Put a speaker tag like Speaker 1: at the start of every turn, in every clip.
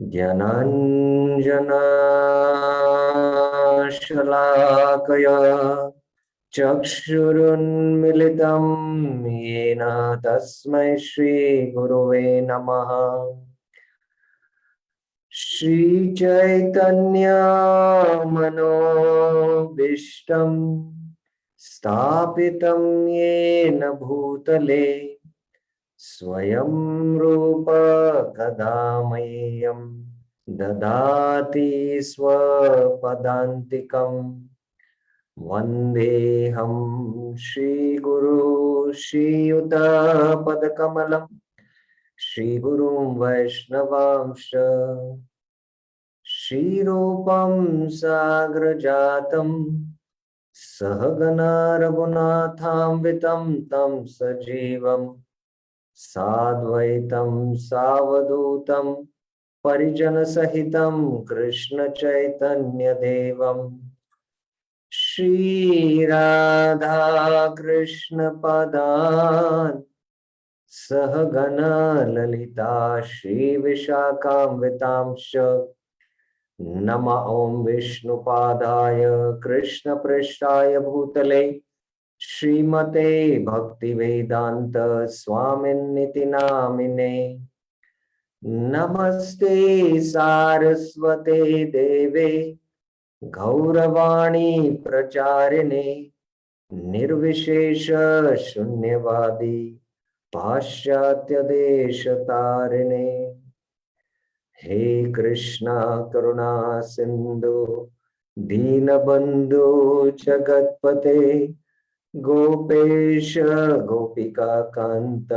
Speaker 1: ज्ञानाञ्जनाशलाकया चक्षुरुन्मिलितं येन तस्मै श्रीगुरुवे नमः। श्रीचैतन्यमनोभीष्टं स्थापितं येन भूतले स्वयं रूप कदा मह्यं ददाति स्वपदान्तिकम्। वन्देऽहं श्रीगुरु श्रीयुतपदकमलं श्रीगुरुं वैष्णवांश्च श्रीरूपं साग्रजातं सहगणा रघुनाथान्वितं तं सजीवं साद्वैतं सावधूतं परिजनसहितं कृष्णचैतन्यदेवं श्रीराधा कृष्ण पदान् सहगणा ललिता श्रीविशाखान्वितांश्च नमः। ॐ विष्णुपादाय कृष्णपृष्ठाय भूतले श्रीमते भक्तिवेदांत स्वामिन्निति नामिने। नमस्ते सारस्वते देवे गौरवाणी प्रचारिणे निर्विशेष शून्यवादी पाश्चात्य देश तारिणे। हे कृष्णा करुणा सिंधु दीनबंधु जगतपते गोपेश गोपिका कांत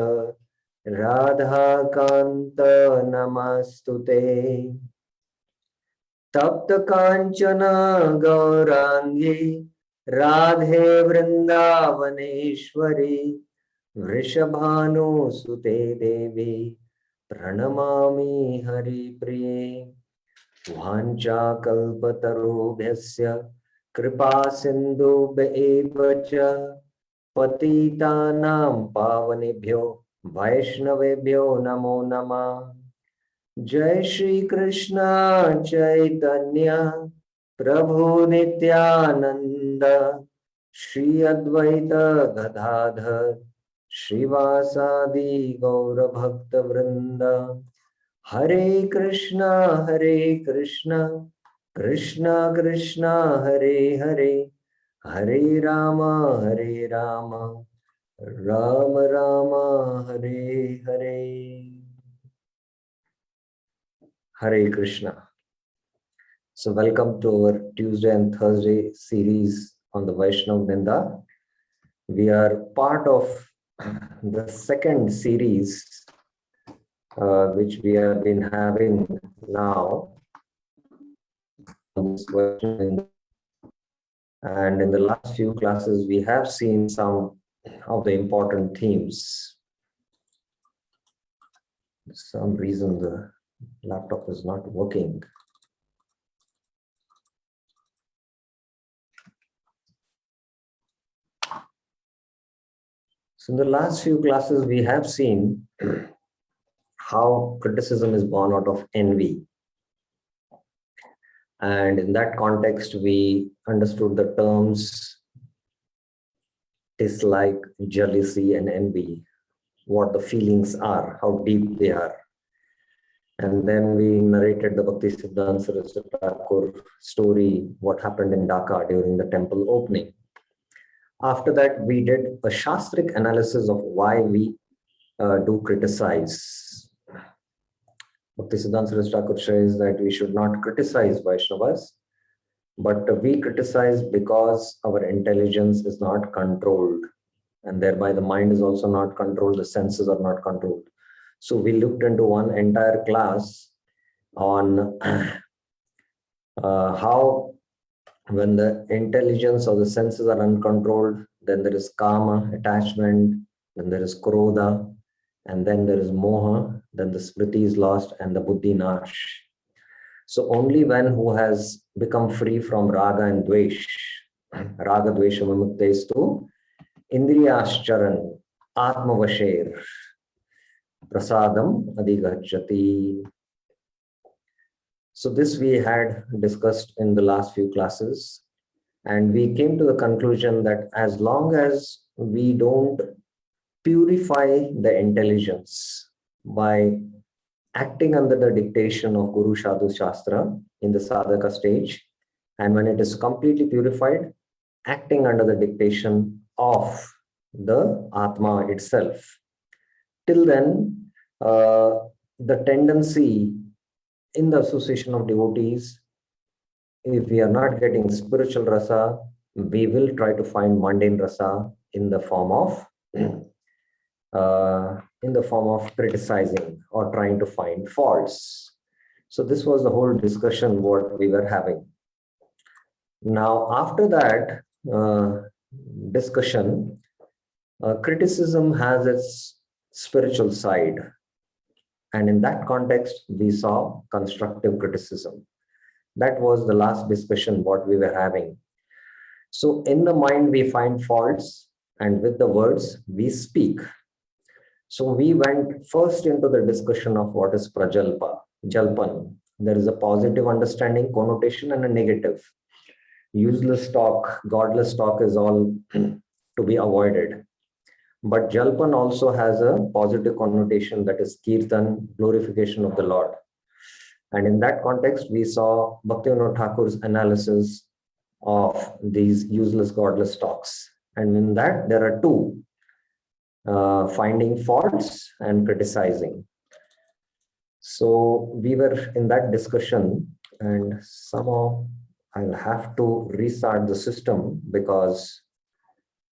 Speaker 1: राधा कांत नमस्तुते। तप्त कांचन गौरांगी राधे वृंदावनेश्वरी वृषभानुसुते देवी प्रणमामि हरिप्रिये। वाञ्छाकल्पतरुभ्यस्य कृपा सिन्धुभ्येव च पतितानां पावनेभ्यो वैष्णवेभ्यो नमो नमः। जय श्री कृष्ण चैतन्य प्रभु नित्यानंद श्री अद्वैत गदाधर श्रीवासादि गौर भक्त वृंद। हरे कृष्णा कृष्ण कृष्ण हरे हरे, हरे Ram Ram Ram Hare Hare. Hare Krishna. So welcome to our Tuesday and Thursday series on the Vaishnav Vrinda. We are part of the second series which we have been having now. And in the last few classes, we have seen some of the important themes. For some reason, the laptop is not working. So in the last few classes, we have seen how criticism is born out of envy. And in that context, we understood the terms dislike, jealousy, and envy, what the feelings are, how deep they are. And then we narrated the Bhaktisiddhanta Saraswati Thakur story, what happened in Dhaka during the temple opening. After that, we did a Shastric analysis of why we do criticize. Bhaktisiddhanta Saraswati Thakur says that we should not criticize Vaishnavas, but we criticize because our intelligence is not controlled, and thereby the mind is also not controlled, the senses are not controlled. So we looked into one entire class on how when the intelligence or the senses are uncontrolled, then there is kama, attachment, then there is krodha, and then there is moha, then the smriti is lost and the buddhi nash. So only one who has become free from raga and dvesh, raga dvesha vimuktestu, indriyascharan, atmavasher, prasadam adhigacchati. So this we had discussed in the last few classes, and we came to the conclusion that as long as we don't purify the intelligence by acting under the dictation of Guru Sadhu Shastra in the sadhaka stage, and when it is completely purified, acting under the dictation of the Atma itself. Till then, the tendency in the association of devotees, if we are not getting spiritual rasa, we will try to find mundane rasa in the form of criticizing or trying to find faults. So this was the whole discussion what we were having. Now, after that discussion, criticism has its spiritual side. And in that context, we saw constructive criticism. That was the last discussion what we were having. So in the mind, we find faults, and with the words, we speak. So we went first into the discussion of what is prajalpa, jalpan. There is a positive understanding, connotation, and a negative. Useless talk, godless talk is all to be avoided. But jalpan also has a positive connotation, that is kirtan, glorification of the Lord. And in that context, we saw Bhaktivinoda Thakur's analysis of these useless, godless talks. And in that, there are two, finding faults and criticizing. So we were in that discussion, and somehow I'll have to restart the system because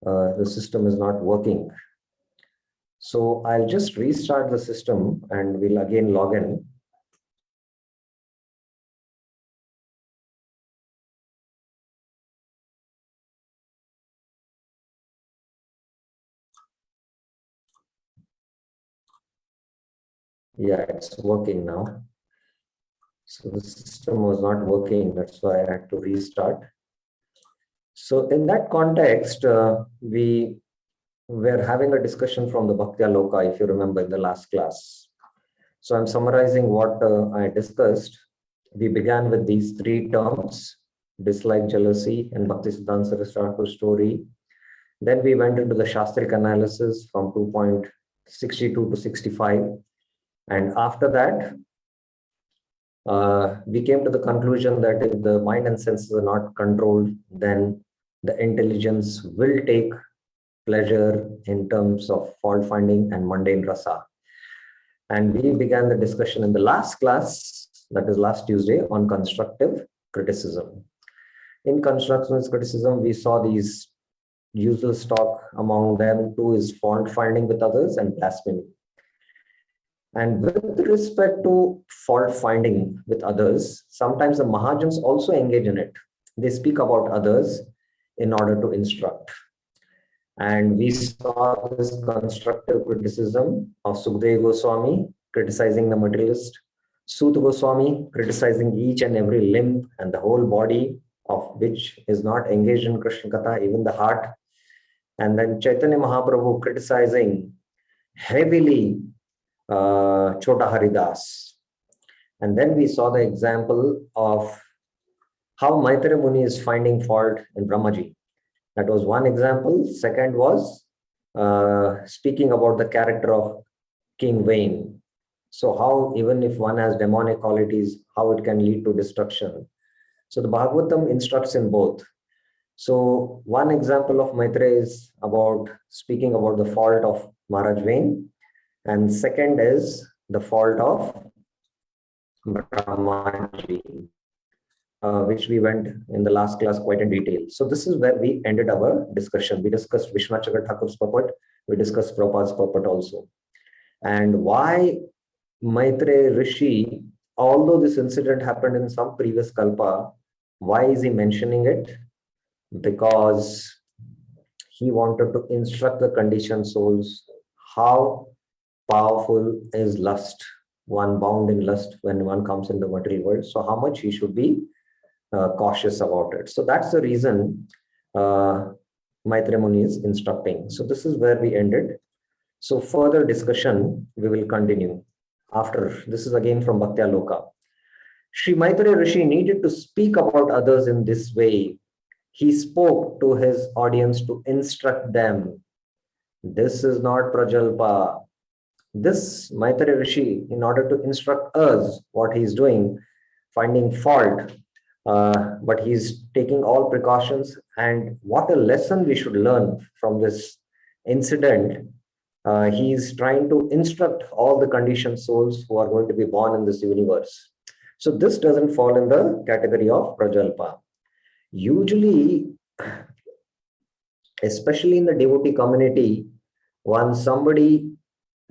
Speaker 1: the system is not working. So I'll just restart the system and we'll again log in. Yeah, it's working now. So the system was not working, that's why I had to restart. So in that context, we were having a discussion from the Bhakti Aloka, if you remember in the last class. So I'm summarizing what I discussed. We began with these three terms: dislike, jealousy, and Bhakti Siddhanta Saraswati Thakur's story. Then we went into the Shastric analysis from 2.62 to 65. And after that, we came to the conclusion that if the mind and senses are not controlled, then the intelligence will take pleasure in terms of fault finding and mundane rasa. And we began the discussion in the last class, that is last Tuesday, on constructive criticism. In constructive criticism, we saw these useless talk. Among them, two is fault finding with others and blasphemy. And with respect to fault finding with others, sometimes the Mahajans also engage in it. They speak about others in order to instruct. And we saw this constructive criticism of Sukadeva Goswami criticizing the materialist, Suta Goswami criticizing each and every limb and the whole body of which is not engaged in Krishna Katha, even the heart. And then Chaitanya Mahaprabhu criticizing heavily Chota Haridas. And then we saw the example of how Maitreya Muni is finding fault in Brahmaji. That was one example. Second was speaking about the character of King Vane. So how even if one has demonic qualities, how it can lead to destruction. So the Bhagavatam instructs in both. So one example of Maitreya is about speaking about the fault of Maharaj Vane. And second is the fault of Brahmaji, which we went in the last class quite in detail. So this is where we ended our discussion. We discussed Vishwanath Chakravarti Thakur's purport. We discussed Prabhupada's purport also. And why Maitreya Rishi, although this incident happened in some previous kalpa, why is he mentioning it? Because he wanted to instruct the conditioned souls how powerful is lust, one bound in lust when one comes in the material world. So how much he should be cautious about it. So that's the reason Maitreya Muni is instructing. So this is where we ended. So further discussion we will continue after. This is again from Bhakti Aloka. Sri Maitreya Rishi needed to speak about others in this way. He spoke to his audience to instruct them. This is not Prajalpa. This Maitreya Rishi, in order to instruct us what he's doing, finding fault, but he's taking all precautions. And what a lesson we should learn from this incident. He's trying to instruct all the conditioned souls who are going to be born in this universe. So this doesn't fall in the category of Prajalpa. Usually, especially in the devotee community, once somebody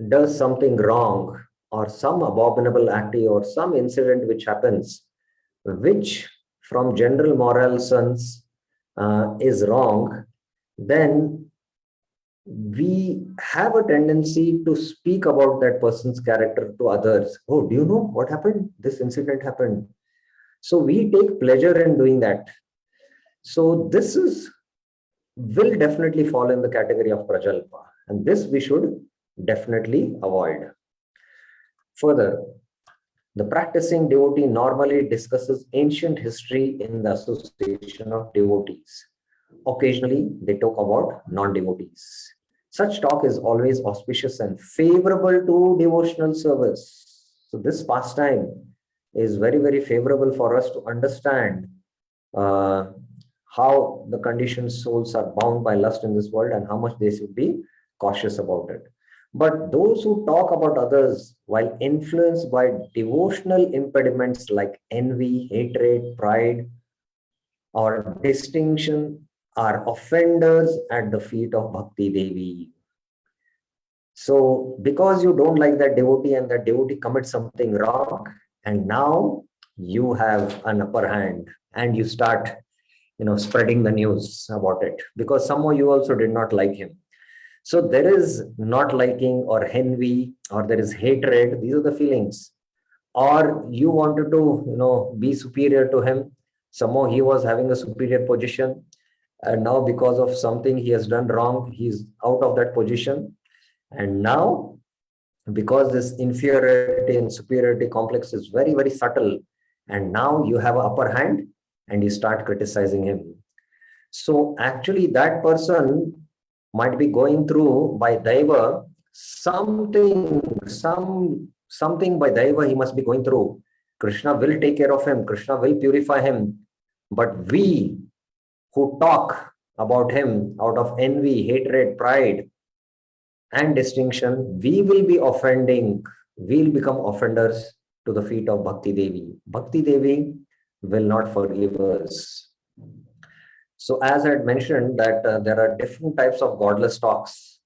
Speaker 1: does something wrong or some abominable act or some incident which happens, which from general moral sense is wrong, then we have a tendency to speak about that person's character to others. Oh, do you know what happened? This incident happened. So we take pleasure in doing that. So this will definitely fall in the category of Prajalpa, and this we should definitely avoid. Further, the practicing devotee normally discusses ancient history in the association of devotees. Occasionally, they talk about non-devotees. Such talk is always auspicious and favorable to devotional service. So this pastime is very, very favorable for us to understand how the conditioned souls are bound by lust in this world and how much they should be cautious about it. But those who talk about others while influenced by devotional impediments like envy, hatred, pride, or distinction are offenders at the feet of Bhakti Devi. So because you don't like that devotee and that devotee commits something wrong, and now you have an upper hand and you start spreading the news about it because somehow you also did not like him. So there is not liking or envy, or there is hatred. These are the feelings. Or you wanted to, be superior to him. Somehow he was having a superior position. And now because of something he has done wrong, he's out of that position. And now, because this inferiority and superiority complex is very, very subtle, and now you have an upper hand and you start criticizing him. So actually that person might be going through by Daiva something by Daiva he must be going through. Krishna will take care of him. Krishna will purify him. But we who talk about him out of envy, hatred, pride, and distinction, we will be offending. We'll become offenders to the feet of Bhakti Devi. Bhakti Devi will not forgive us. So as I had mentioned that there are different types of godless talks,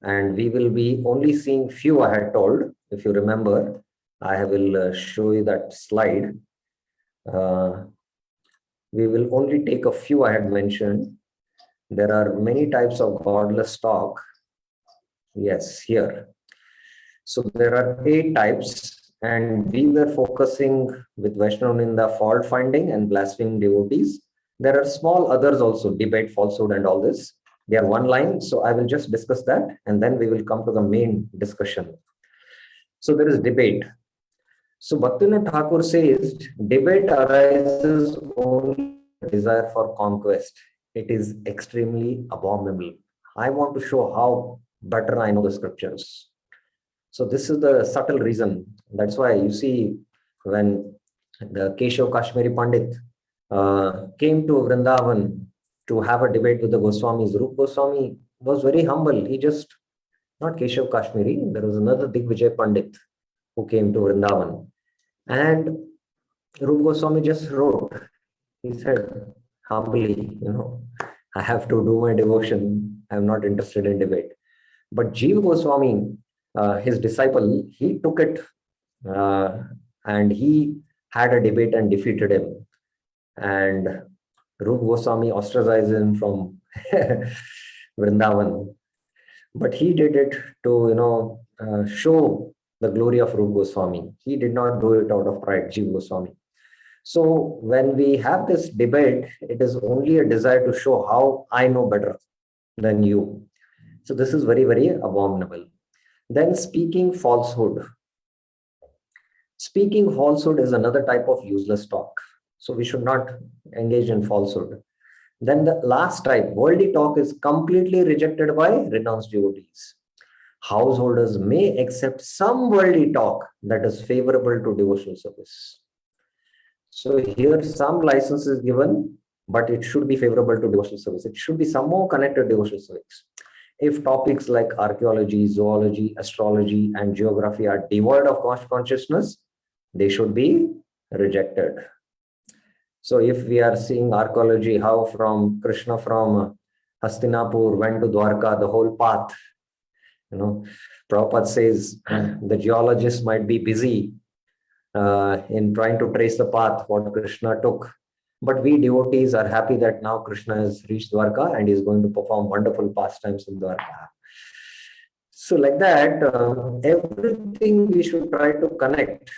Speaker 1: and we will be only seeing few. I had told, if you remember, I will show you that slide. We will only take a few I had mentioned. There are many types of godless talk. Yes, here. So there are 8 types, and we were focusing with Vaishnava Ninda, fault finding and blaspheming devotees. There are small others also, debate, falsehood, and all this. They are one line, so I will just discuss that, and then we will come to the main discussion. So there is debate. So Bhaktivinoda Thakur says, debate arises only desire for conquest. It is extremely abominable. I want to show how better I know the scriptures. So this is the subtle reason. That's why you see when the Keshav Kashmiri Pandit came to Vrindavan to have a debate with the Goswamis, Rupa Goswami was very humble. He just, not Keshav Kashmiri, there was another Digvijay Pandit who came to Vrindavan. And Rupa Goswami just wrote, he said, humbly, I have to do my devotion. I'm not interested in debate. But Jiva Goswami, his disciple, he took it and he had a debate and defeated him. And Rupa Goswami ostracized him from Vrindavan. But he did it to, show the glory of Rupa Goswami. He did not do it out of pride, Jiva Goswami. So when we have this debate, it is only a desire to show how I know better than you. So this is very, very abominable. Then speaking falsehood. Speaking falsehood is another type of useless talk. So we should not engage in falsehood. Then the last type, worldly talk, is completely rejected by renounced devotees. Householders may accept some worldly talk that is favorable to devotional service. So here some license is given, but it should be favorable to devotional service. It should be somehow connected to devotional service. If topics like archaeology, zoology, astrology, and geography are devoid of consciousness, they should be rejected. So if we are seeing archaeology, how from Krishna from Hastinapur went to Dwarka, the whole path, Prabhupada says the geologists might be busy in trying to trace the path what Krishna took. But we devotees are happy that now Krishna has reached Dwarka and is going to perform wonderful pastimes in Dwarka. So like that, everything we should try to connect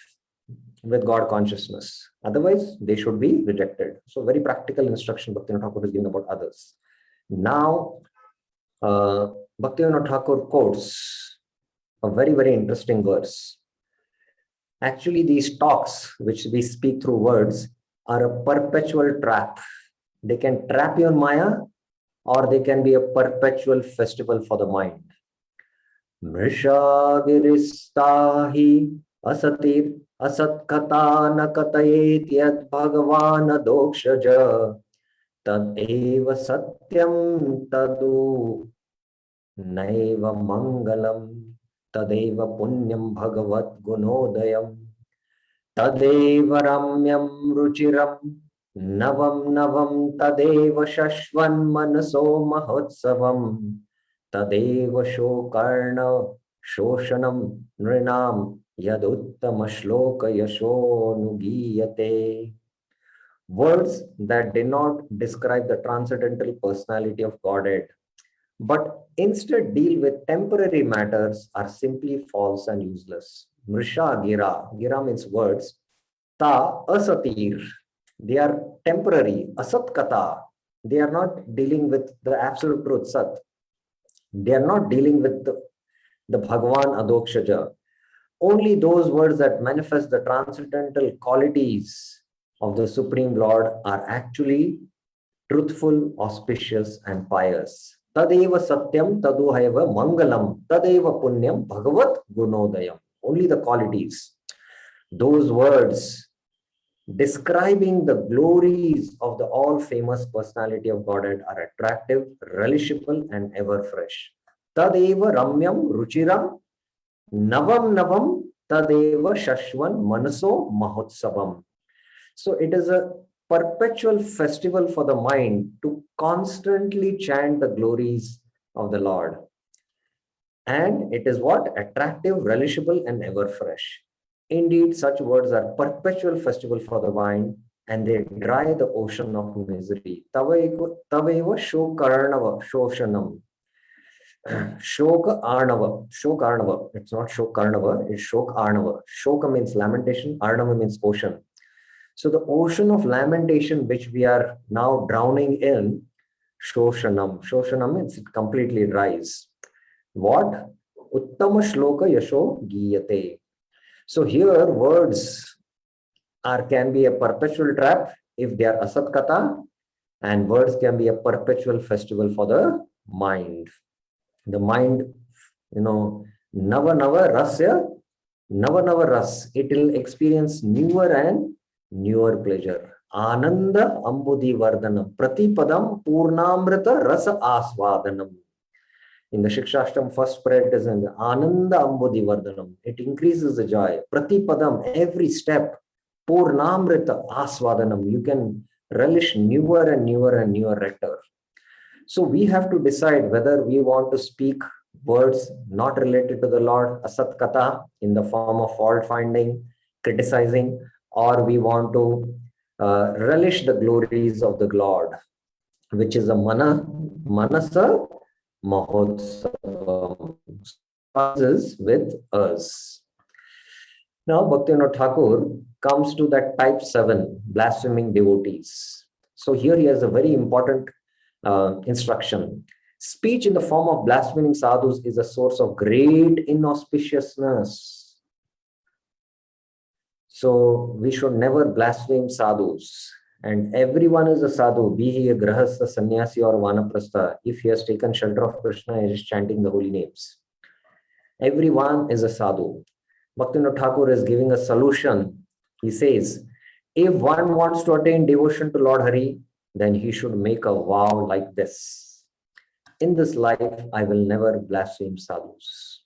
Speaker 1: with God consciousness. Otherwise, they should be rejected. So very practical instruction Bhaktivinoda Thakur is giving about others. Now, Bhaktivinoda Thakur quotes a very, very interesting verse. Actually, these talks, which we speak through words, are a perpetual trap. They can trap you in Maya, or they can be a perpetual festival for the mind. Mrishagiristahi asatir asatkata nakatayet yad bhagavan adokshaja tad eva satyam tadu naiva mangalam tadeva punyam bhagavat gunodayam tadeva ramyam ruchiram navam navam tadeva shashvan manaso mahotsavam tadeva shokarna shoshanam nrinam yaduttama shloka yasho nugiyate. Words that did not describe the transcendental personality of Godhead, but instead deal with temporary matters, are simply false and useless. Mrisha gira, gira means words. Ta asatir, they are temporary. Asat kata, they are not dealing with the absolute truth, Sat. They are not dealing with the Bhagavan Adokshaja. Only those words that manifest the transcendental qualities of the Supreme Lord are actually truthful, auspicious, and pious. Tadeva satyam taduhaiva mangalam tadeva punyam bhagavat gunodayam. Only the qualities. Those words describing the glories of the all-famous personality of Godhead are attractive, relishable, and ever fresh. Tadeva ramyam ruchiram navam navam tadeva shashvan manaso mahotsavam. So it is a perpetual festival for the mind to constantly chant the glories of the Lord. And it is what? Attractive, relishable, and ever fresh. Indeed, such words are perpetual festival for the mind, and they dry the ocean of misery. Tavaiva shokarnava shoshanam. Shoka Arnava. Shok Arnava. It's not Shok Karnava, it's Shok Arnava. Shoka means lamentation, Arnava means ocean. So the ocean of lamentation which we are now drowning in, Shoshanam. Shoshanam means it completely dries. What? Uttama shloka yasho giyate. So here words can be a perpetual trap if they are asat kata, and words can be a perpetual festival for the mind. The mind, nava nava rasya, nava nava ras. It will experience newer and newer pleasure. Ananda ambudhi vardhanam pratipadam purnamrita rasa asvadanam. In the Shikshashtam, first spread is in the Ananda ambudhi vardhanam. It increases the joy. Pratipadam, every step. Purnamrita asvadanam. You can relish newer and newer and newer nectar. So we have to decide whether we want to speak words not related to the Lord, asat kata, in the form of fault finding, criticizing, or we want to relish the glories of the Lord, which is a manasa mahotsavam, with us. Now Bhaktivinoda Thakur comes to that type 7, blaspheming devotees. So here he has a very important instruction. Speech in the form of blaspheming sadhus is a source of great inauspiciousness. So we should never blaspheme sadhus. And everyone is a sadhu, be he a grahastha, sannyasi, or vanaprastha. If he has taken shelter of Krishna, he is chanting the holy names. Everyone is a sadhu. Bhaktivinoda Thakur is giving a solution. He says, if one wants to attain devotion to Lord Hari, then he should make a vow like this. In this life, I will never blaspheme sadhus.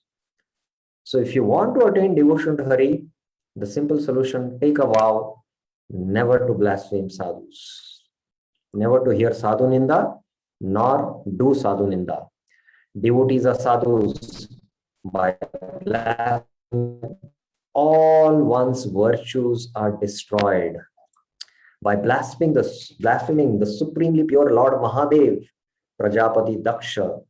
Speaker 1: So if you want to attain devotion to Hari, the simple solution, take a vow never to blaspheme sadhus, never to hear sadhu ninda, nor do sadhu ninda. Devotees are sadhus. By blaspheming, all one's virtues are destroyed. By blaspheming the supremely pure Lord Mahadev, Prajapati Daksha,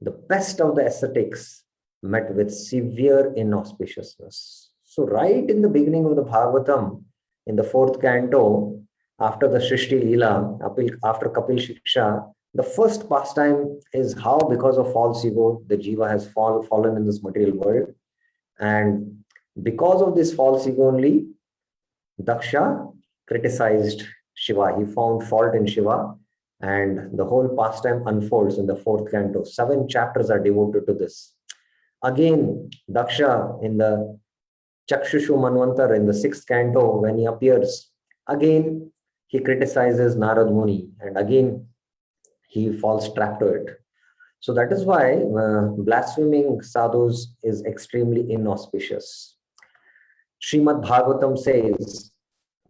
Speaker 1: the best of the ascetics, met with severe inauspiciousness. So right in the beginning of the Bhagavatam, in the 4th canto, after the Shrishti Leela, after Kapil Shiksha, the first pastime is how, because of false ego, the jiva has fallen in this material world. And because of this false ego only, Daksha criticized Shiva. He found fault in Shiva. And the whole pastime unfolds in the 4th canto. 7 chapters are devoted to this. Again, Daksha in the Chakshushu Manvantar in the 6th canto, when he appears, again he criticizes Narad Muni, and again he falls trap to it. So that is why blaspheming sadhus is extremely inauspicious. Srimad Bhagavatam says,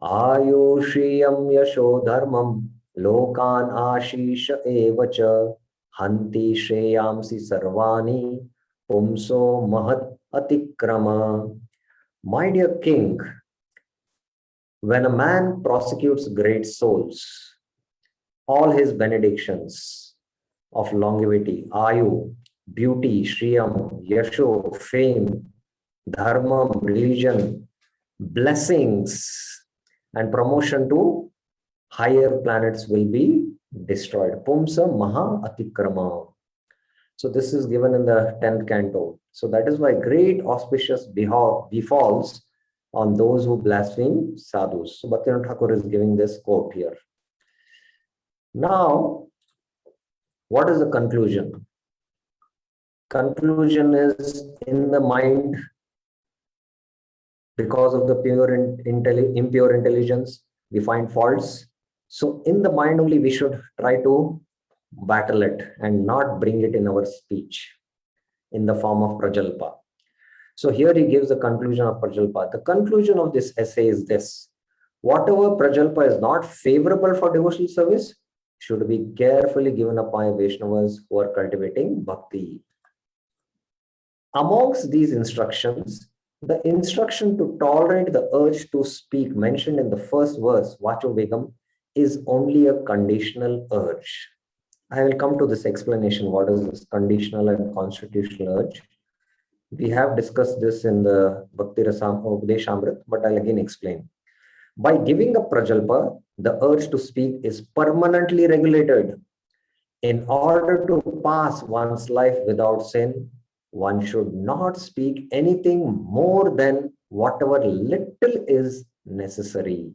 Speaker 1: Ayushriyam yasho dharmam lokan ashisha evacha hanti shreyamsi sarvani pumso mahat atikrama. My dear king, when a man prosecutes great souls, all his benedictions of longevity, ayu, beauty, shriyam, yasho, fame, dharma, religion, blessings, and promotion to higher planets will be destroyed. Pumsa maha atikrama. So this is given in the 10th canto. So that is why great auspicious befalls on those who blaspheme sadhus. So Bhaktivinoda Thakur is giving this quote here. Now, what is the conclusion? Conclusion is, in the mind, because of the impure intelligence, we find faults. So in the mind only, we should try to battle it and not bring it in our speech in the form of prajalpa. So here he gives the conclusion of prajalpa. The conclusion of this essay is this: whatever prajalpa is not favorable for devotional service should be carefully given up by Vaishnavas who are cultivating bhakti. Amongst these instructions, the instruction to tolerate the urge to speak mentioned in the first verse, Vacho Vegam, is only a conditional urge. I will come to this explanation. What is this conditional and constitutional urge? We have discussed this in the Bhakti Rasam Updeshamrit, but I'll again explain. By giving a prajalpa, the urge to speak is permanently regulated. In order to pass one's life without sin, one should not speak anything more than whatever little is necessary.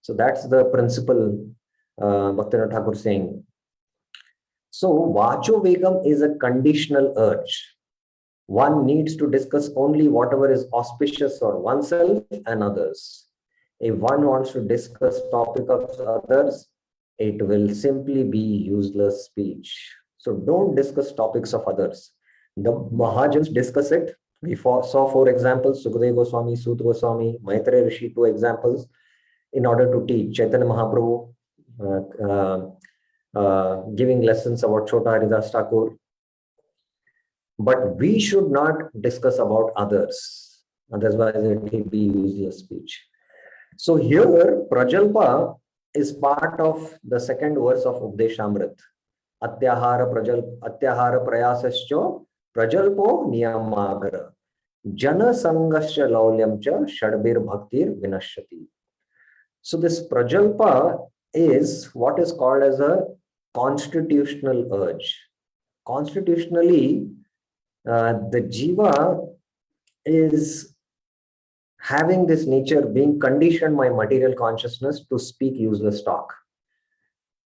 Speaker 1: So that's the principle Bhaktivinoda Thakur saying. So Vacho Vegam is a conditional urge. One needs to discuss only whatever is auspicious for oneself and others. If one wants to discuss topic of others, it will simply be useless speech. So don't discuss topics of others. The Mahajans discuss it. We saw 4 examples: Sukadeva Goswami, Sut Goswami, Maitreya Rishi, 2 examples, in order to teach. Chaitanya Mahaprabhu giving lessons about Chota Haridas Thakur. But we should not discuss about others. Otherwise, it will be useless speech. So here, Prajalpa is part of the 2nd verse of Updeshamrit. Atyahara prayasascha prajalpo niyamagra jana sangasya laulyamcha shadbir bhaktir vinashyati. So this prajalpa is what is called as a constitutional urge. Constitutionally, the jiva having this nature, being conditioned my material consciousness to speak useless talk.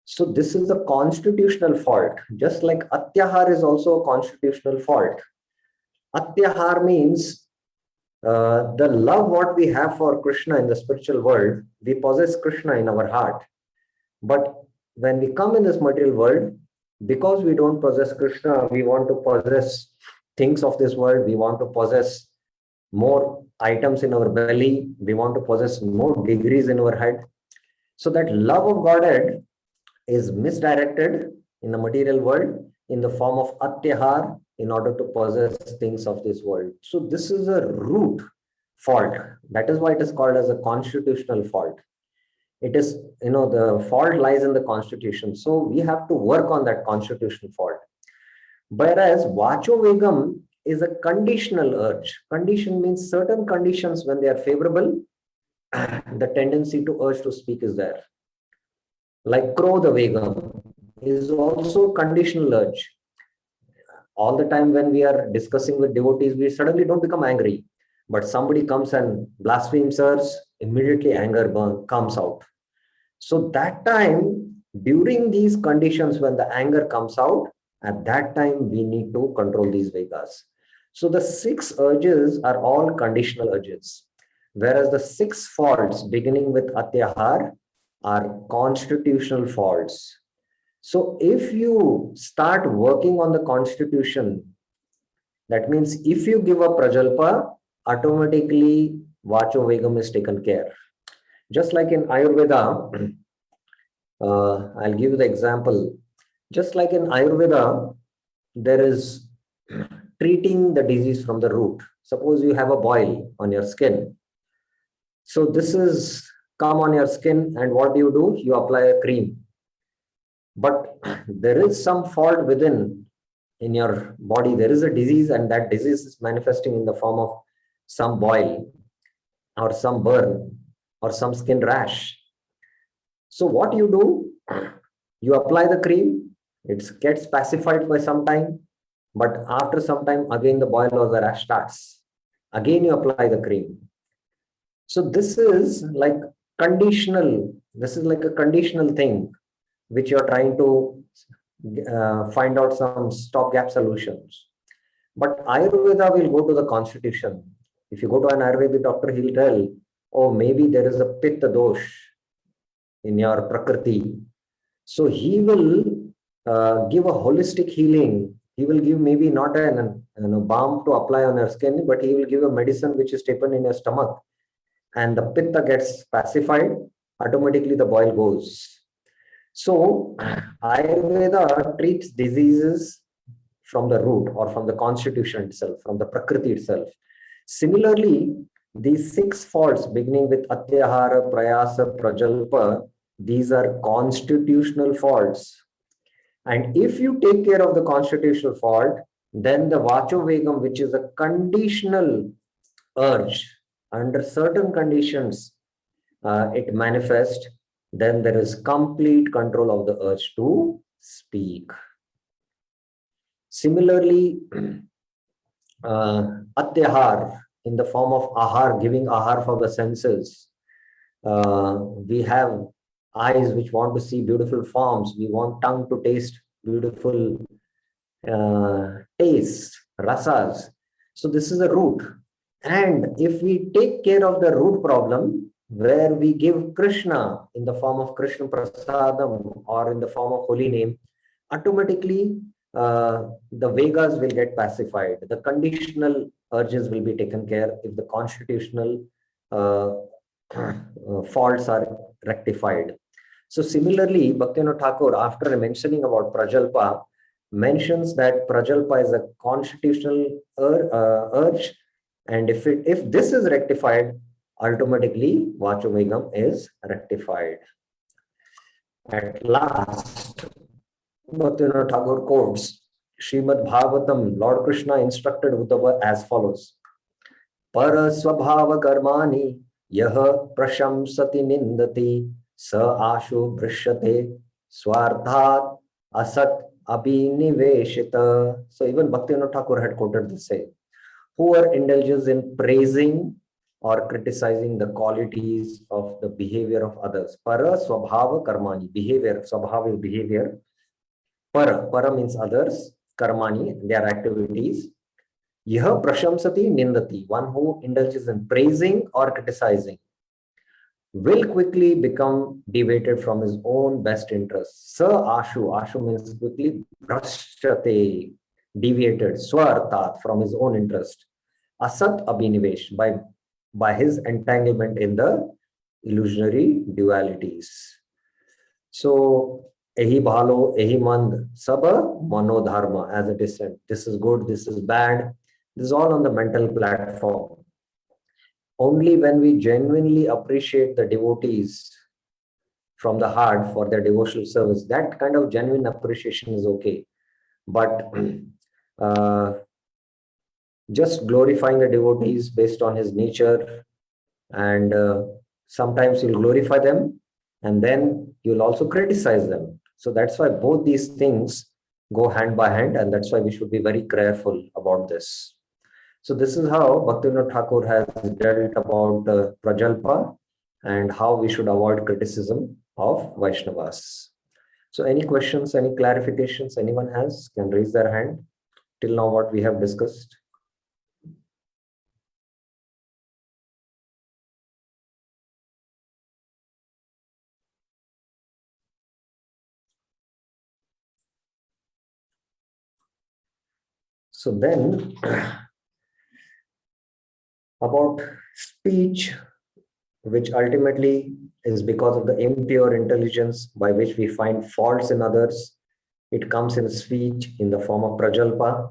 Speaker 1: So this is a constitutional fault, just like atyahar is also a constitutional fault. Atyahar means the love what we have for Krishna in the spiritual world, we possess Krishna in our heart. But when we come in this material world, because we don't possess Krishna, we want to possess things of this world, we want to possess more items in our belly, we want to possess more degrees in our head. So that love of Godhead is misdirected in the material world in the form of atyahar in order to possess things of this world. So this is a root fault. That is why it is called as a constitutional fault. It is, the fault lies in the constitution. So we have to work on that constitutional fault. Whereas Vachovegam is a conditional urge. Condition means certain conditions when they are favorable, the tendency to urge to speak is there. Like Krodha Vegam is also conditional urge. All the time when we are discussing with devotees, we suddenly don't become angry. But somebody comes and blasphemes us, immediately anger comes out. So that time, during these conditions, when the anger comes out, at that time, we need to control these Vegas. So the 6 urges are all conditional urges, whereas the 6 faults beginning with atyahar are constitutional faults. So if you start working on the constitution, that means if you give a prajalpa, automatically Vachovegam is taken care. Just like in Ayurveda, I'll give you the example. Just like in Ayurveda, there is treating the disease from the root. Suppose you have a boil on your skin. So this is come on your skin, and what do? You apply a cream. But there is some fault within in your body. There is a disease, and that disease is manifesting in the form of some boil or some burn or some skin rash. So what do? You apply the cream, it gets pacified for some time, but after some time, again the boil or the rash starts. Again, you apply the cream. So this is like conditional. This is like a conditional thing, which you're trying to find out some stopgap solutions. But Ayurveda will go to the constitution. If you go to an Ayurvedic doctor, he'll tell, oh, maybe there is a pitta dosh in your prakriti. So he will give a holistic healing. He will give maybe not a balm to apply on your skin, but he will give a medicine which is taken in your stomach. And the pitta gets pacified, automatically the boil goes. So Ayurveda treats diseases from the root or from the constitution itself, from the prakriti itself. Similarly, these 6 faults beginning with atyahara, prayasa, prajalpa, these are constitutional faults. And if you take care of the constitutional fault, then the Vachovegam, which is a conditional urge, under certain conditions, it manifests, then there is complete control of the urge to speak. Similarly, atyahar, in the form of ahar, giving ahar for the senses. We have eyes which want to see beautiful forms. We want tongue to taste beautiful taste, rasas. So this is a root. And if we take care of the root problem, where we give Krishna in the form of Krishna Prasadam or in the form of holy name, automatically the Vegas will get pacified. The conditional urges will be taken care if the constitutional faults are rectified. So similarly, Bhaktivinoda Thakur, after mentioning about Prajalpa, mentions that Prajalpa is a constitutional urge, and if this is rectified, automatically Vachovegam is rectified. At last, Bhaktivinoda Thakur quotes Srimad Bhagavatam. Lord Krishna instructed Uddhava as follows: Para swabhava karmani yaha prashamsati nindati sa ashu brishyate swarthat asat abhiniveshita. So even Bhaktivinoda Thakur had quoted this say, whoever indulges in praising or criticizing the qualities of the behavior of others. Para swabhava karmani, behavior, swabhava is behavior. Para means others, karmani, their activities. Yah prashamsati nindati, one who indulges in praising or criticizing, will quickly become deviated from his own best interests. Sa ashu means quickly, brashate, deviated, swartat, from his own interest. Asat abhinivesh, by his entanglement in the illusionary dualities. So, ehi bhalo, ehi mand, saba manodharma, as it is said. This is good, this is bad. This is all on the mental platform. Only when we genuinely appreciate the devotees from the heart for their devotional service, that kind of genuine appreciation is okay. But just glorifying the devotees based on his nature, and sometimes you'll glorify them and then you'll also criticize them. So that's why both these things go hand by hand, and that's why we should be very careful about this. So this is how Bhaktivinoda Thakur has dealt about Prajalpa and how we should avoid criticism of Vaishnavas. So any questions, any clarifications anyone has can raise their hand till now what we have discussed. So then about speech, which ultimately is because of the impure intelligence by which we find faults in others. It comes in speech in the form of prajalpa.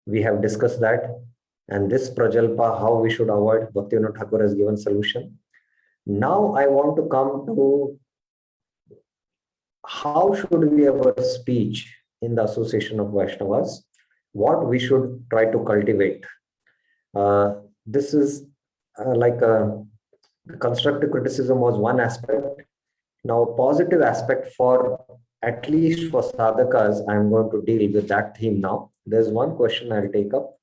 Speaker 1: We have discussed that. And this prajalpa, how we should avoid, Bhaktivinoda Thakur has given solution. Now I want to come to how should we ever speech in the association of Vaishnavas, what we should try to cultivate. This is like a constructive criticism was one aspect. Now, a positive aspect for at least for sadhakas, I'm going to deal with that theme now. There's one question I'll take up.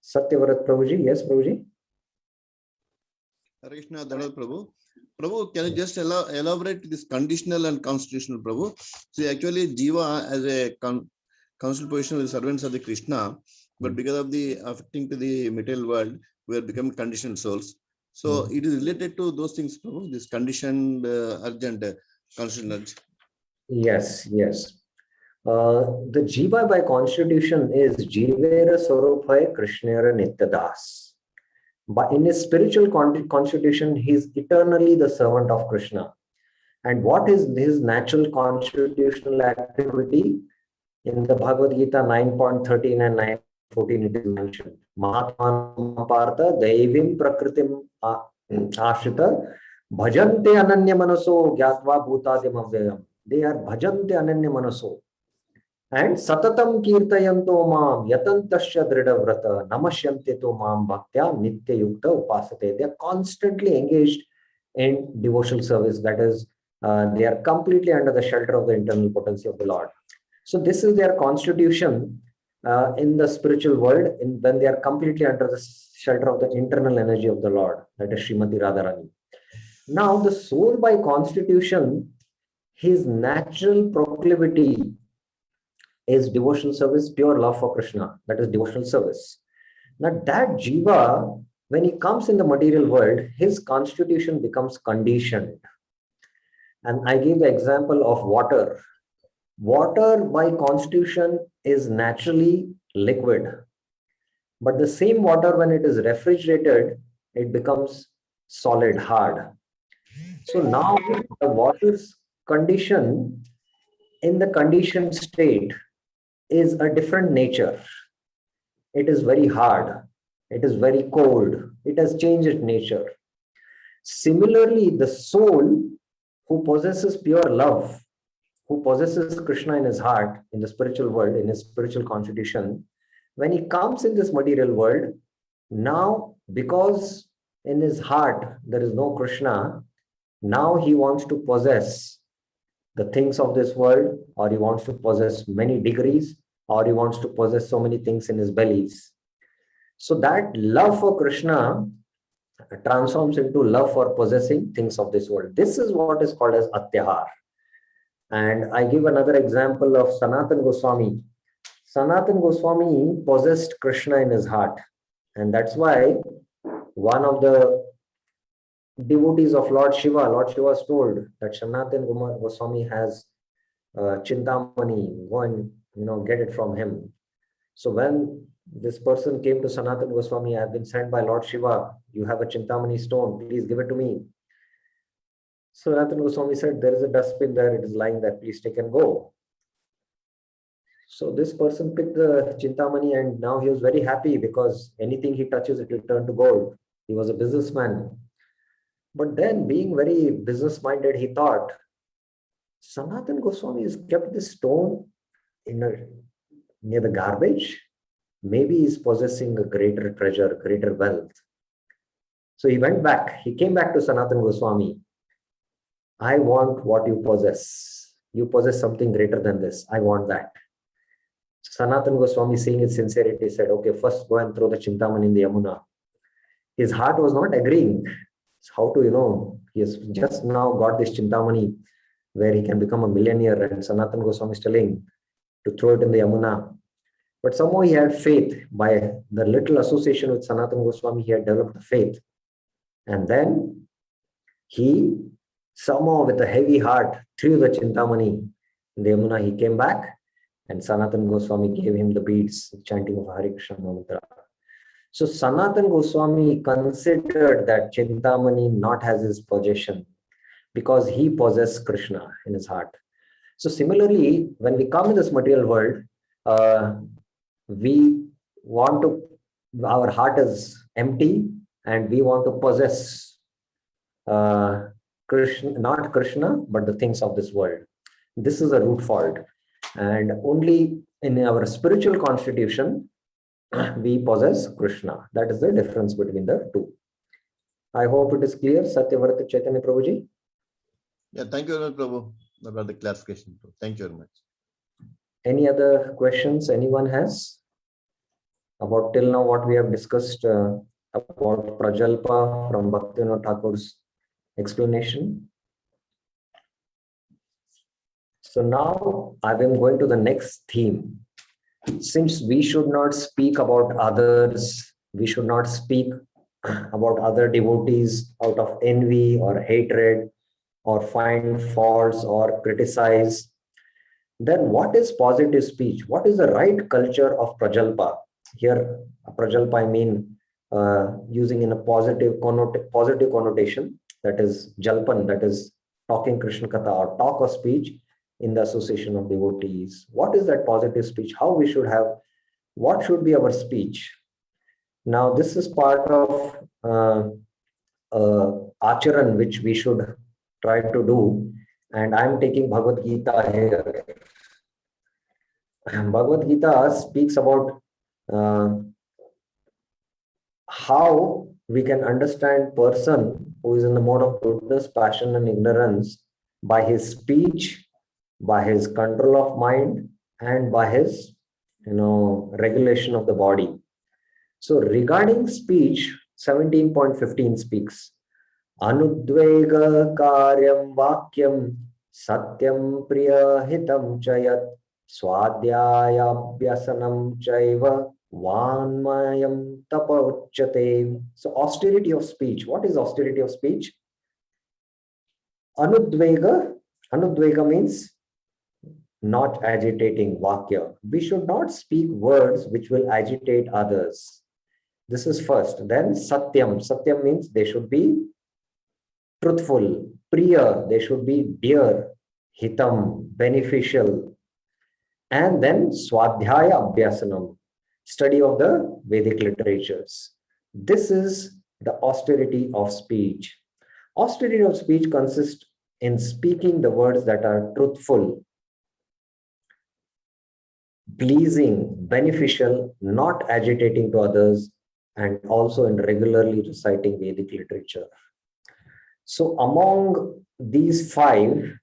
Speaker 1: Satyavrat Prabhuji, yes, Prabhuji.
Speaker 2: Krishna Dhanal Prabhu. Prabhu, can you just elaborate this conditional and constitutional, Prabhu? See, actually, Jiva as a council position with servants of the Krishna, but because of the affecting to the material world, we are becoming conditioned souls. So it is related to those things, Prabhu, this conditioned urgent, constitutional urge.
Speaker 1: Yes, yes. The Jiva by constitution is Jivera Swarupaya Krishnera Nityadas. But in his spiritual constitution, he is eternally the servant of Krishna. And what is his natural constitutional activity? In the Bhagavad Gita 9.13 and 9.14, it is mentioned. Mahatma Partha Daivim Prakritim Ashrita Bhajante Ananya Manaso Gyatva Bhutadim Avyayam. They are Bhajante Ananya Manaso. And Satatam Kirtayanto Mam Yatantasya Dridavrata Namashyanteto Mam Bhaktya Nitya Yukta Upasate. They are constantly engaged in devotional service. That is, they are completely under the shelter of the internal potency of the Lord. So this is their constitution in the spiritual world when they are completely under the shelter of the internal energy of the Lord, that is Srimati Radharani. Now the soul by constitution, his natural proclivity is devotional service, pure love for Krishna, that is devotional service. Now that Jiva, when he comes in the material world, his constitution becomes conditioned. And I gave the example of water. Water by constitution is naturally liquid, but the same water, when it is refrigerated, it becomes solid, hard. So now the water's condition in the conditioned state is a different nature. It is very hard. It is very cold. It has changed its nature. Similarly, the soul who possesses pure love, who possesses Krishna in his heart, in the spiritual world, in his spiritual constitution, when he comes in this material world, now because in his heart there is no Krishna, now he wants to possess the things of this world, or he wants to possess many degrees, or he wants to possess so many things in his bellies. So that love for Krishna transforms into love for possessing things of this world. This is what is called as Atyahar. And I give another example of Sanatan Goswami. Sanatan Goswami possessed Krishna in his heart. And that's why one of the devotees of Lord Shiva was told that Sanatan Goswami has Chintamani, go and get it from him. So when this person came to Sanatan Goswami, I have been sent by Lord Shiva, you have a Chintamani stone, please give it to me. So Sanatan Goswami said, there is a dustbin there, it is lying there, please take and go. So this person picked the Chintamani and now he was very happy because anything he touches, it will turn to gold. He was a businessman. But then being very business-minded, he thought, Sanatan Goswami has kept this stone near the garbage. Maybe he's possessing a greater treasure, greater wealth. So he went back. He came back to Sanatan Goswami. I want what you possess. You possess something greater than this. I want that. Sanatan Goswami, seeing his sincerity, said, okay, first go and throw the Chintamani in the Yamuna. His heart was not agreeing. How to, he has just now got this Chintamani where he can become a millionaire, and Sanatan Goswami is telling to throw it in the Yamuna. But somehow he had faith. By the little association with Sanatan Goswami, he had developed faith. And then he somehow with a heavy heart threw the Chintamani in the Yamuna. He came back and Sanatan Goswami gave him the beads, chanting of Hare Krishna mantra. So Sanatan Goswami considered that Chintamani not as his possession because he possessed Krishna in his heart. So similarly, when we come in this material world, our heart is empty and we want to possess Krishna, not Krishna, but the things of this world. This is a root fault. And only in our spiritual constitution, we possess Krishna. That is the difference between the two. I hope it is clear, Satyavrata Chaitanya Prabhuji.
Speaker 2: Yeah, thank you very much, Prabhu, about the clarification. Thank you very much.
Speaker 1: Any other questions anyone has about till now what we have discussed about Prajalpa from Bhaktivinoda Thakur's explanation? So now I am going to the next theme. Since we should not speak about others, we should not speak about other devotees out of envy or hatred or find faults or criticize, then what is positive speech? What is the right culture of Prajalpa? Here, Prajalpa, I mean using in a positive connotation, that is Jalpan, that is talking Krishna Katha or talk or speech in the association of devotees. What is that positive speech? How we should have, what should be our speech? Now, this is part of acharan, which we should try to do. And I'm taking Bhagavad Gita here. Bhagavad Gita speaks about how we can understand person who is in the mode of goodness, passion, and ignorance by his speech, by his control of mind, and by his regulation of the body. So regarding speech, 17.15 speaks, Anudvega karyam vakyam satyam priya hitam chayat swadhyaya abhyasanam chaiva vanmayam tapa uchyate. So austerity of speech. What is austerity of speech? Anudvega means not agitating vakya. We should not speak words which will agitate others. This is first. Then satyam. Satyam means they should be truthful. Priya, they should be dear. Hitam, beneficial. And then swadhyaya abhyasanam, study of the Vedic literatures. This is the austerity of speech. Austerity of speech consists in speaking the words that are truthful, pleasing, beneficial, not agitating to others, and also in regularly reciting Vedic literature. So among these five,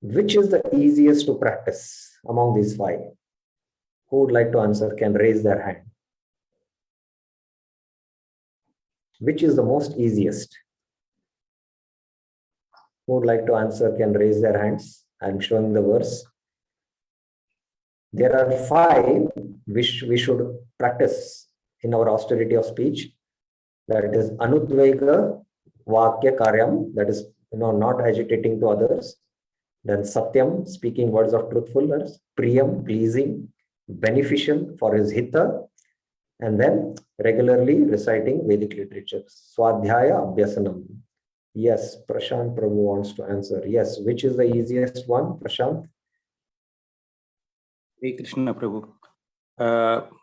Speaker 1: which is the easiest to practice among these five? Who would like to answer can raise their hand. Which is the most easiest? Who would like to answer can raise their hands. I'm showing the verse. There are 5 which we should practice in our austerity of speech. That is Anudvega Vakya Karyam, that is not agitating to others. Then Satyam, speaking words of truthfulness. Priyam, pleasing, beneficial for his hita. And then regularly reciting Vedic literature. Swadhyaya Abhyasanam. Yes, Prashant Prabhu wants to answer. Yes, which is the easiest one, Prashant?
Speaker 3: Hey Krishna Prabhu.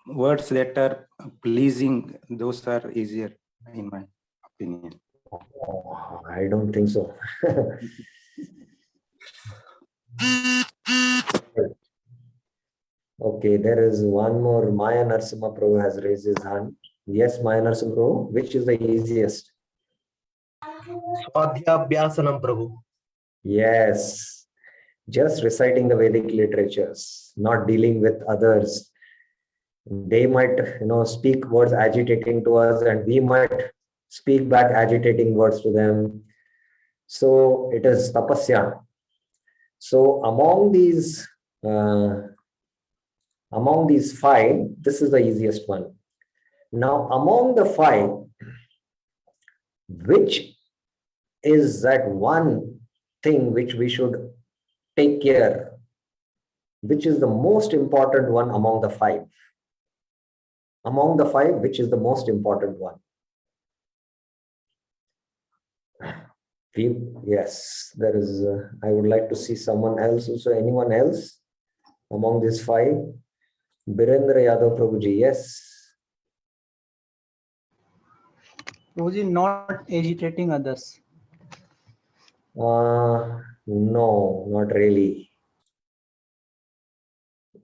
Speaker 3: Words that are pleasing, those are easier in my opinion.
Speaker 1: Oh, I don't think so. Okay, there is one more. Maya Narasimha Prabhu has raised his hand. Yes, Maya Narasimha Prabhu, which is the easiest?
Speaker 4: Swadhyabhyasanam, Prabhu.
Speaker 1: Yes, just reciting the Vedic literatures, not dealing with others. They might, speak words agitating to us, and we might speak back agitating words to them. So it is tapasya. So among these 5, this is the easiest one. Now, among the 5, which is that one thing which we should take care? Which is the most important one among the 5? Among the 5, which is the most important one? Yes, there is. I would like to see someone else also. Anyone else among these 5? Birendra Yadav Prabhuji, yes.
Speaker 5: Prabhuji, not agitating others.
Speaker 1: No, not really.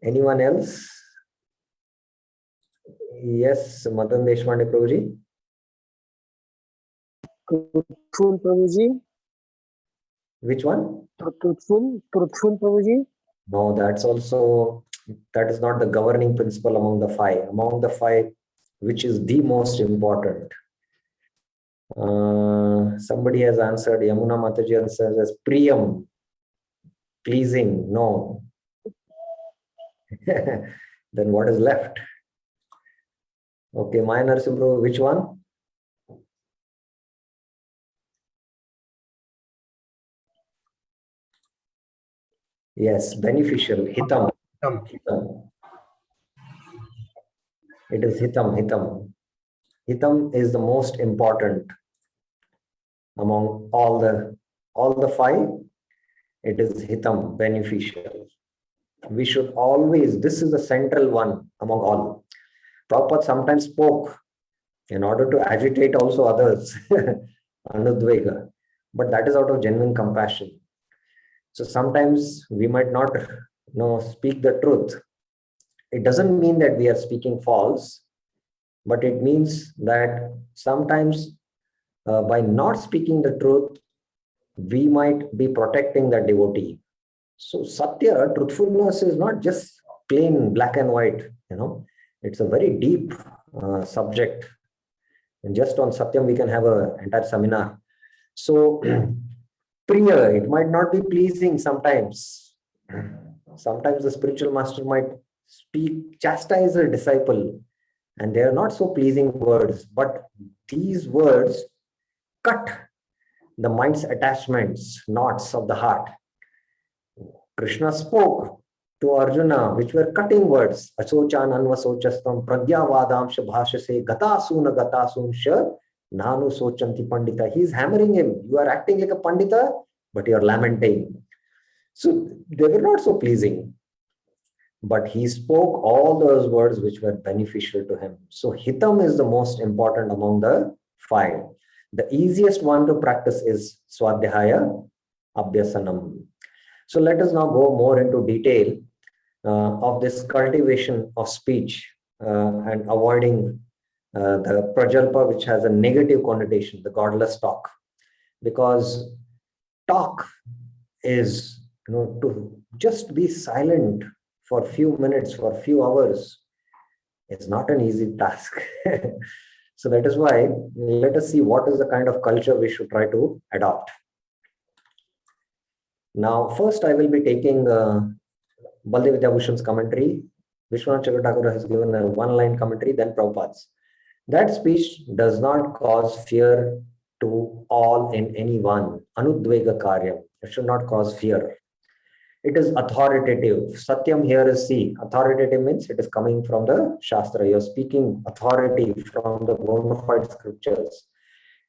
Speaker 1: Anyone else? Yes, Madan Deshpande Prabhuji.
Speaker 6: Truthful, Prabhuji.
Speaker 1: Which one?
Speaker 6: Truthful, Prabhuji.
Speaker 1: No, that is not the governing principle among the 5. Among the 5, which is the most important? Somebody has answered. Yamuna Mataji answers as Priyam, pleasing. No. Then what is left? Okay, Maya Narasimha Prabhu, which one? Yes, beneficial. Hitam. Hitam. It is hitam. Hitam is the most important among all the 5. It is hitam, beneficial. We should always, this is the central one among all. Prabhupada sometimes spoke in order to agitate also others, Anudvega, but that is out of genuine compassion. So sometimes we might not speak the truth. It doesn't mean that we are speaking false, but it means that sometimes by not speaking the truth, we might be protecting the devotee. So Satya, truthfulness, is not just plain black and white, it's a very deep subject. And just on Satyam, we can have an entire seminar. So, Priya, it might not be pleasing sometimes. Sometimes the spiritual master might chastise a disciple, and they are not so pleasing words, but these words cut the mind's attachments, knots of the heart. Krishna spoke to Arjuna, which were cutting words. Asochan anvasochastam pragyavadamsha bhashase gatasuna nanu sochanti pandita. He is hammering him. You are acting like a pandita, but you are lamenting. So they were not so pleasing. But he spoke all those words which were beneficial to him. So hitam is the most important among the 5. The easiest one to practice is Swadhyaya Abhyasanam. So let us now go more into detail of this cultivation of speech and avoiding the prajalpa, which has a negative connotation, the godless talk. Because talk is, to just be silent for a few minutes, for a few hours, it's not an easy task. So that is why let us see what is the kind of culture we should try to adopt. Now, first I will be taking Baldev Vidyabhushan's commentary. Vishwanath Chakravarti has given a one-line commentary, then Prabhupada's. That speech does not cause fear to all in anyone. Anudvega karyam. It should not cause fear. It is authoritative. Satyam here is see. Authoritative means it is coming from the Shastra. You are speaking authority from the bona fide scriptures.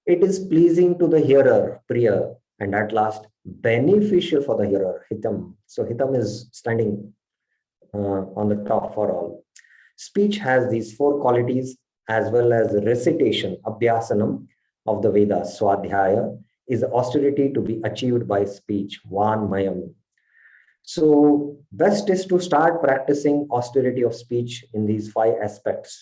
Speaker 1: It is pleasing to the hearer, Priya, and at last beneficial for the hearer, Hitam. So Hitam is standing on the top for all. Speech has these four qualities as well as recitation, abhyasanam of the Vedas, Swadhyaya, is austerity to be achieved by speech, Vanmayam. So best is to start practicing austerity of speech in these 5 aspects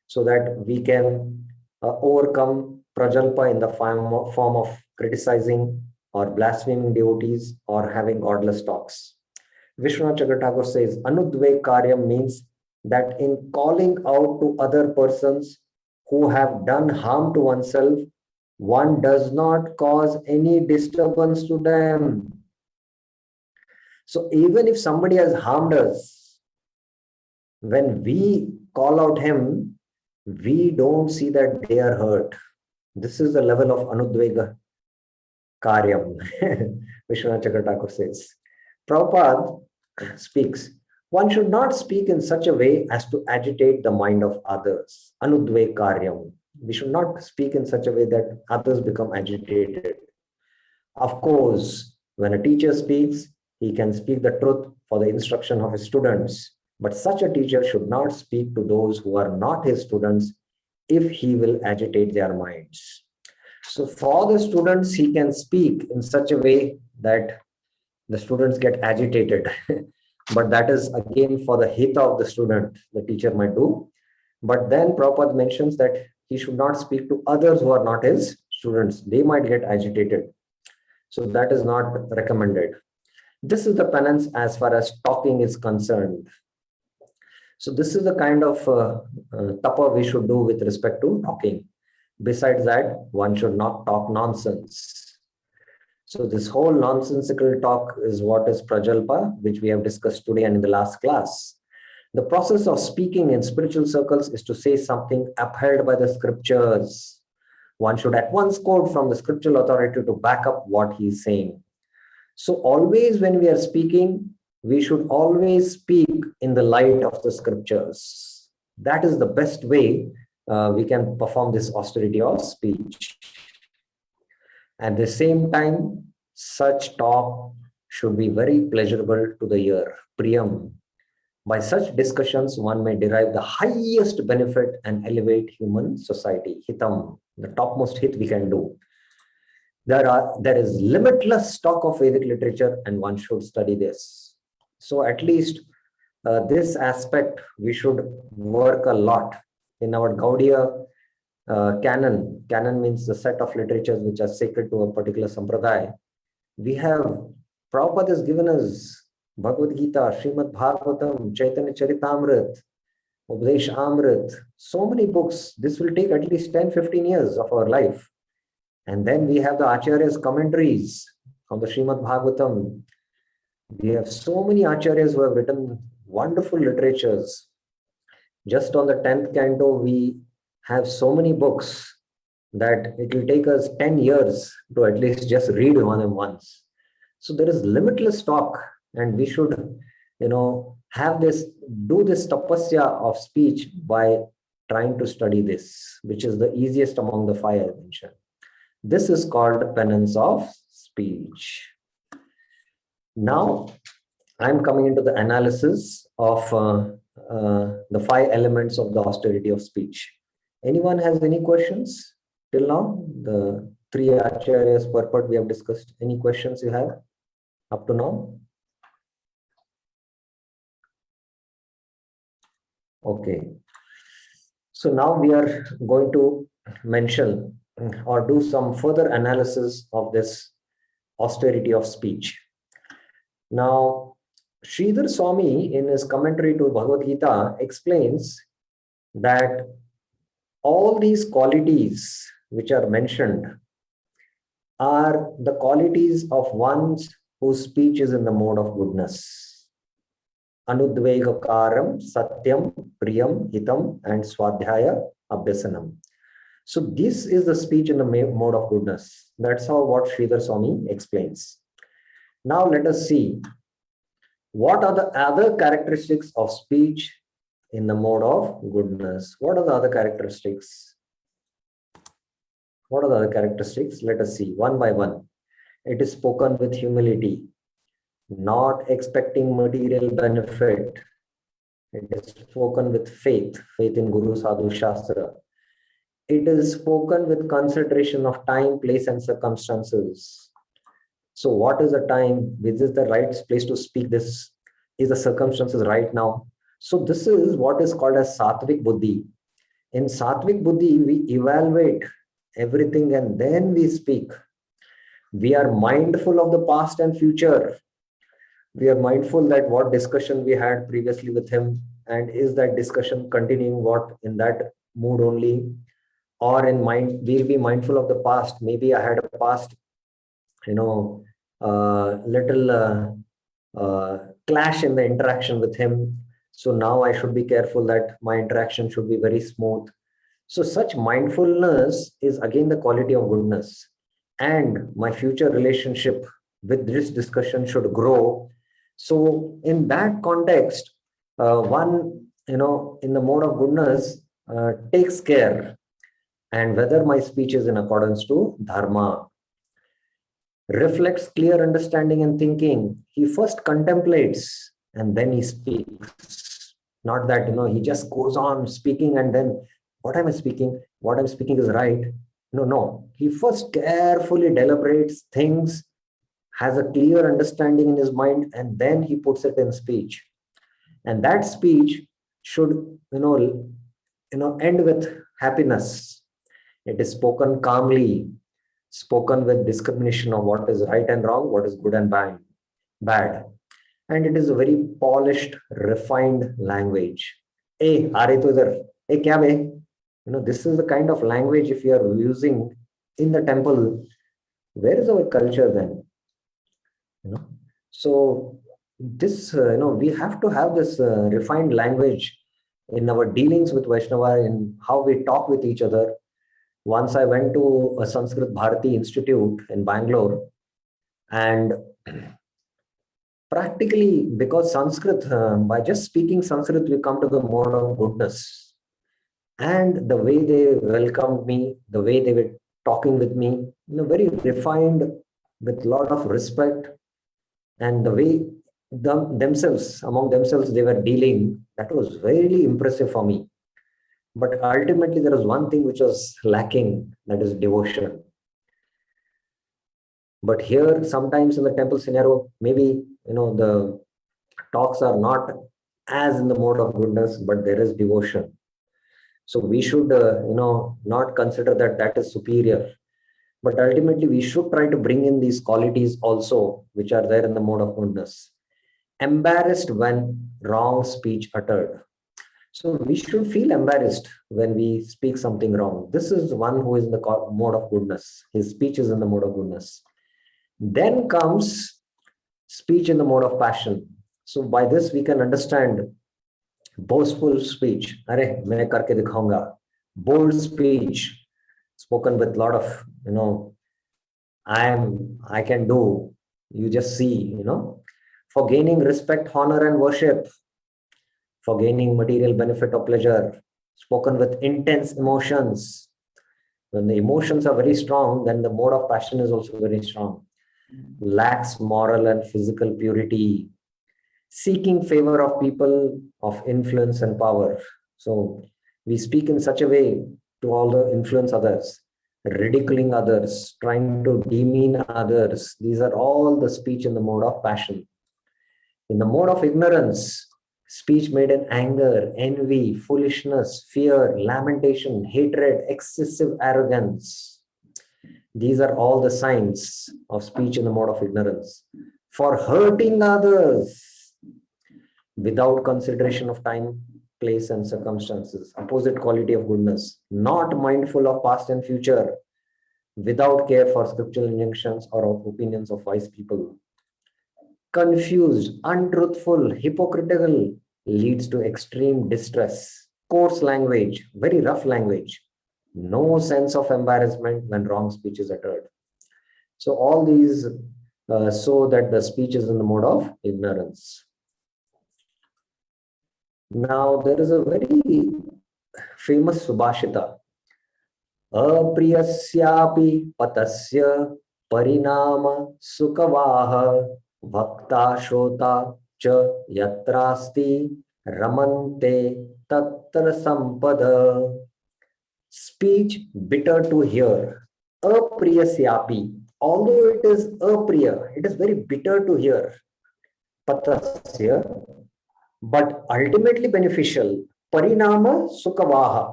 Speaker 1: so that we can overcome prajalpa in the form of criticizing or blaspheming devotees or having godless talks. Vishwanath Chakravarti says, Anudveg karyam means that in calling out to other persons who have done harm to oneself, one does not cause any disturbance to them. So even if somebody has harmed us, when we call out him, we don't see that they are hurt. This is the level of Anudvega karyam, Vishwanath Chakravarti says. Prabhupada speaks, one should not speak in such a way as to agitate the mind of others. Anudveg karyam. We should not speak in such a way that others become agitated. Of course, when a teacher speaks, he can speak the truth for the instruction of his students. But such a teacher should not speak to those who are not his students if he will agitate their minds. So for the students, he can speak in such a way that the students get agitated. But that is again for the hita of the student, the teacher might do. But then Prabhupada mentions that he should not speak to others who are not his students. They might get agitated. So that is not recommended. This is the penance as far as talking is concerned. So this is the kind of tapa we should do with respect to talking. Besides that, one should not talk nonsense. So this whole nonsensical talk is what is prajalpa, which we have discussed today and in the last class. The process of speaking in spiritual circles is to say something upheld by the scriptures. One should at once quote from the scriptural authority to back up what he is saying. So always when we are speaking, we should always speak in the light of the scriptures. That is the best way we can perform this austerity of speech. At the same time, such talk should be very pleasurable to the ear, priyam. By such discussions, one may derive the highest benefit and elevate human society, hitam, the topmost hit we can do. There is limitless stock of Vedic literature and one should study this. So at least this aspect we should work a lot. In our Gaudiya canon, canon means the set of literatures which are sacred to a particular sampradaya. We have, Prabhupada has given us Bhagavad Gita, Srimad Bhagavatam, Chaitanya Charitamrita, Upadesh Amrit, so many books. This will take at least 10-15 years of our life. And then we have the Acharya's commentaries on the Srimad Bhagavatam. We have so many Acharyas who have written wonderful literatures. Just on the 10th canto, we have so many books that it will take us 10 years to at least just read one once. So there is limitless stock, and we should, have this, do this tapasya of speech by trying to study this, which is the easiest among the 5 I mentioned. This is called penance of speech. Now, I'm coming into the analysis of the 5 elements of the austerity of speech. Anyone has any questions till now? The 3 acharyas purport we have discussed. Any questions you have up to now? Okay. So now we are going to mention or do some further analysis of this austerity of speech. Now, Sridhar Swami in his commentary to Bhagavad Gita explains that all these qualities which are mentioned are the qualities of ones whose speech is in the mode of goodness. Anudvegakaram, Satyam, Priyam, Hitam, and Swadhyaya Abhyasanam. So this is the speech in the mode of goodness. That's how what Sridhar Swami explains. Now let us see what are the other characteristics of speech in the mode of goodness. What are the other characteristics? What are the other characteristics? Let us see one by one. It is spoken with humility, not expecting material benefit. It is spoken with faith, faith in Guru, Sadhu, Shastra. It is spoken with consideration of time, place, and circumstances. So what is the time? Which is the right place to speak this? Is the circumstances right now? So this is what is called as Satvik Buddhi. In Satvik Buddhi, we evaluate everything and then we speak. We are mindful of the past and future. We are mindful that what discussion we had previously with him, and is that discussion continuing what in that mood only, or in mind, we'll be mindful of the past. Maybe I had a past, little clash in the interaction with him. So now I should be careful that my interaction should be very smooth. So such mindfulness is again the quality of goodness. And my future relationship with this discussion should grow. So in that context, one, in the mode of goodness, takes care. And whether my speech is in accordance to dharma, reflects clear understanding and thinking. He first contemplates and then he speaks. Not that, he just goes on speaking and then what am I speaking? What I'm speaking is right. No. He first carefully deliberates things, has a clear understanding in his mind, and then he puts it in speech. And that speech should, end with happiness. It is spoken calmly, spoken with discrimination of what is right and wrong, what is good and bad. And it is a very polished, refined language. Hey, aare tu idhar. Hey, kya bhe? This is the kind of language if you are using in the temple, where is our culture then? So this, we have to have this refined language in our dealings with Vaishnava, in how we talk with each other. Once I went to a Sanskrit Bharati Institute in Bangalore, and practically because Sanskrit, by just speaking Sanskrit, we come to the mode of goodness. And the way they welcomed me, the way they were talking with me, very refined, with a lot of respect, and the way among themselves they were dealing, that was very impressive for me. But ultimately, there was one thing which was lacking, that is devotion. But here, sometimes in the temple scenario, maybe, the talks are not as in the mode of goodness, but there is devotion. So we should, not consider that is superior. But ultimately, we should try to bring in these qualities also, which are there in the mode of goodness. Embarrassed when wrong speech uttered. So we should feel embarrassed when we speak something wrong. This is one who is in the mode of goodness. His speech is in the mode of goodness. Then comes speech in the mode of passion. So by this we can understand boastful speech. Arey, main karke dikhaunga. Bold speech, spoken with a lot of, I can do. You just see, for gaining respect, honor, and worship. For gaining material benefit or pleasure, spoken with intense emotions. When the emotions are very strong, then the mode of passion is also very strong. Lacks moral and physical purity. Seeking favor of people of influence and power. So we speak in such a way to all the influence others, ridiculing others, trying to demean others. These are all the speech in the mode of passion. In the mode of ignorance, speech made in anger, envy, foolishness, fear, lamentation, hatred, excessive arrogance. These are all the signs of speech in the mode of ignorance. For hurting others without consideration of time, place and circumstances, opposite quality of goodness, not mindful of past and future, without care for scriptural injunctions or of opinions of wise people. Confused, untruthful, hypocritical, leads to extreme distress. Coarse language, very rough language. No sense of embarrassment when wrong speech is uttered. So all these show that the speech is in the mode of ignorance. Now there is a very famous Subhashita. Apriyasyapi patasya parinama sukavaha bhakta shrota cha yatrasti ramante tatra sampada. Speech bitter to hear. Apriyasyapi. Although it is apriya, it is very bitter to hear. Patasya. But ultimately beneficial. Parinama sukavaha.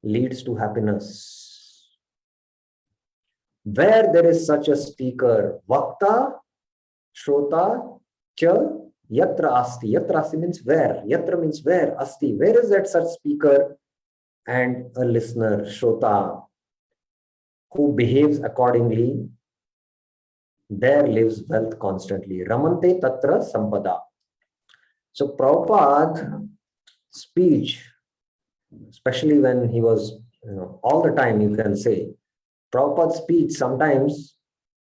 Speaker 1: Leads to happiness. Where there is such a speaker, Vakta, Shrota, Cha, Yatra Asti. Yatra Asti means where. Yatra means where. Asti. Where is that such speaker and a listener, Shrota, who behaves accordingly? There lives wealth constantly. Ramante Tatra Sampada. So Prabhupada speech, especially when he was, all the time you can say, Prabhupada's speech sometimes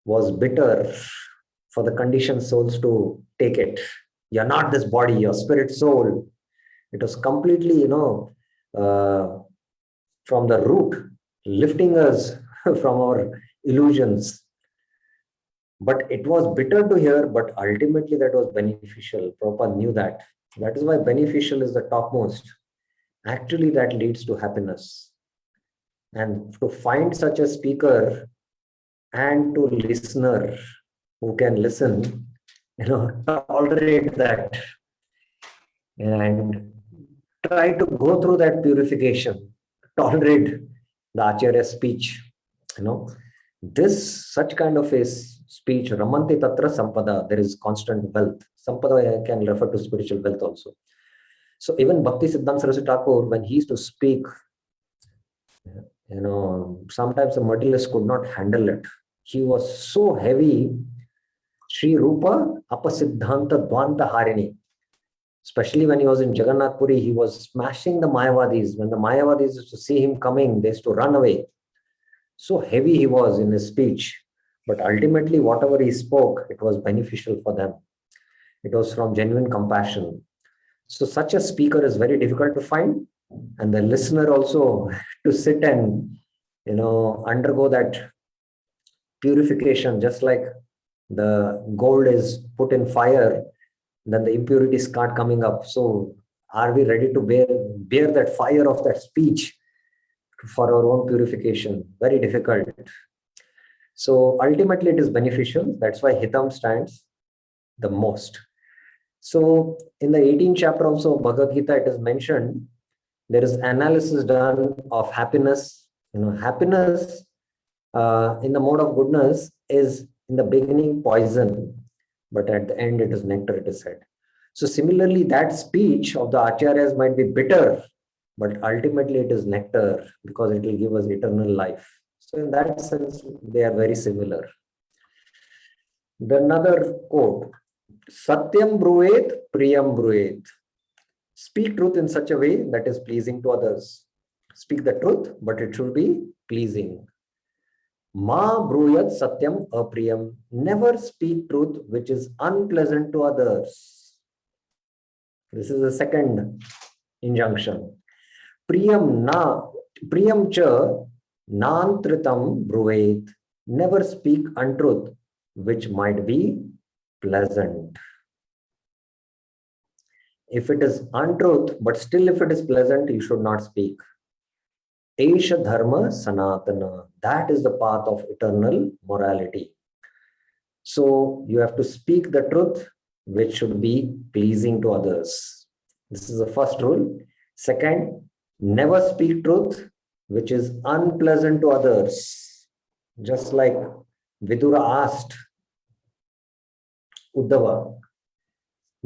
Speaker 1: was bitter for the conditioned souls to take it. You're not this body, your spirit soul. It was completely, from the root, lifting us from our illusions. But it was bitter to hear, but ultimately that was beneficial. Prabhupada knew that. That is why beneficial is the topmost. Actually, that leads to happiness. And to find such a speaker and to listener who can listen, tolerate that and try to go through that purification, tolerate the Acharya's speech, this such kind of a speech, Ramante Tatra Sampada, there is constant wealth. Sampada can refer to spiritual wealth also. So even Bhakti Siddhanta Saraswati Thakur, when he used to speak, sometimes the materialist could not handle it. He was so heavy. Sri Rupa Apasiddhanta Dvanta Harini. Especially when he was in Jagannath Puri, he was smashing the Mayavadis. When the Mayavadis used to see him coming, they used to run away. So heavy he was in his speech. But ultimately, whatever he spoke, it was beneficial for them. It was from genuine compassion. So such a speaker is very difficult to find. And the listener also to sit and, undergo that purification, just like the gold is put in fire, then the impurities start coming up. So are we ready to bear that fire of that speech for our own purification? Very difficult. So ultimately it is beneficial. That's why Hitam stands the most. So in the 18th chapter also of Bhagavad Gita, it is mentioned, there is analysis done of happiness. Happiness in the mode of goodness is in the beginning poison, but at the end it is nectar, it is said. So similarly, that speech of the Acharyas might be bitter, but ultimately it is nectar because it will give us eternal life. So in that sense, they are very similar. Another quote, Satyam bruet, priyam bruet. Speak truth in such a way that is pleasing to others. Speak the truth, but it should be pleasing. Ma bruyat satyam apriyam. Never speak truth which is unpleasant to others. This is the second injunction. Priyam cha nantritam bruet. Never speak untruth which might be pleasant. If it is untruth, but still if it is pleasant, you should not speak. Esha dharma sanatana. That is the path of eternal morality. So you have to speak the truth, which should be pleasing to others. This is the first rule. Second, never speak truth, which is unpleasant to others. Just like Vidura asked Uddhava,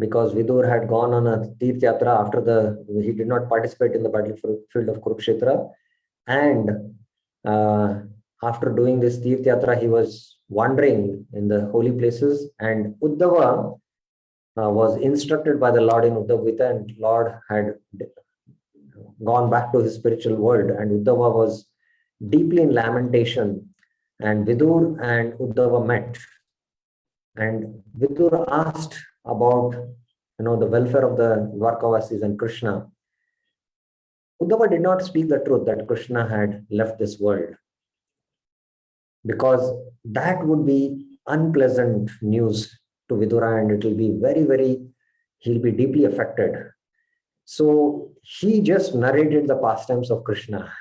Speaker 1: because Vidur had gone on a Tirth Yatra after he did not participate in the battlefield of Kurukshetra. And after doing this Tirth Yatra, he was wandering in the holy places, and Uddhava was instructed by the Lord in Uddhava Gita, and Lord had gone back to his spiritual world, and Uddhava was deeply in lamentation, and Vidur and Uddhava met, and Vidur asked about the welfare of the Dwarkavasis and Krishna. Uddhava did not speak the truth that Krishna had left this world, because that would be unpleasant news to Vidura, and it will be he'll be deeply affected. So he just narrated the pastimes of Krishna.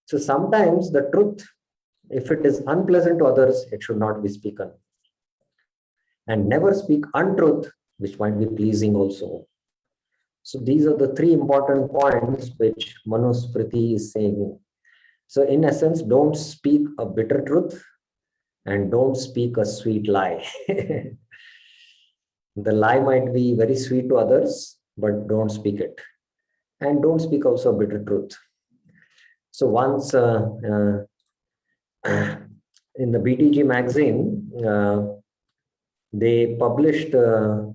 Speaker 1: So sometimes the truth, if it is unpleasant to others, it should not be spoken. And never speak untruth, which might be pleasing also. So these are the three important points which Manusmriti is saying. So in essence, don't speak a bitter truth and don't speak a sweet lie. The lie might be very sweet to others, but don't speak it. And don't speak also a bitter truth. So once in the BTG magazine, they published the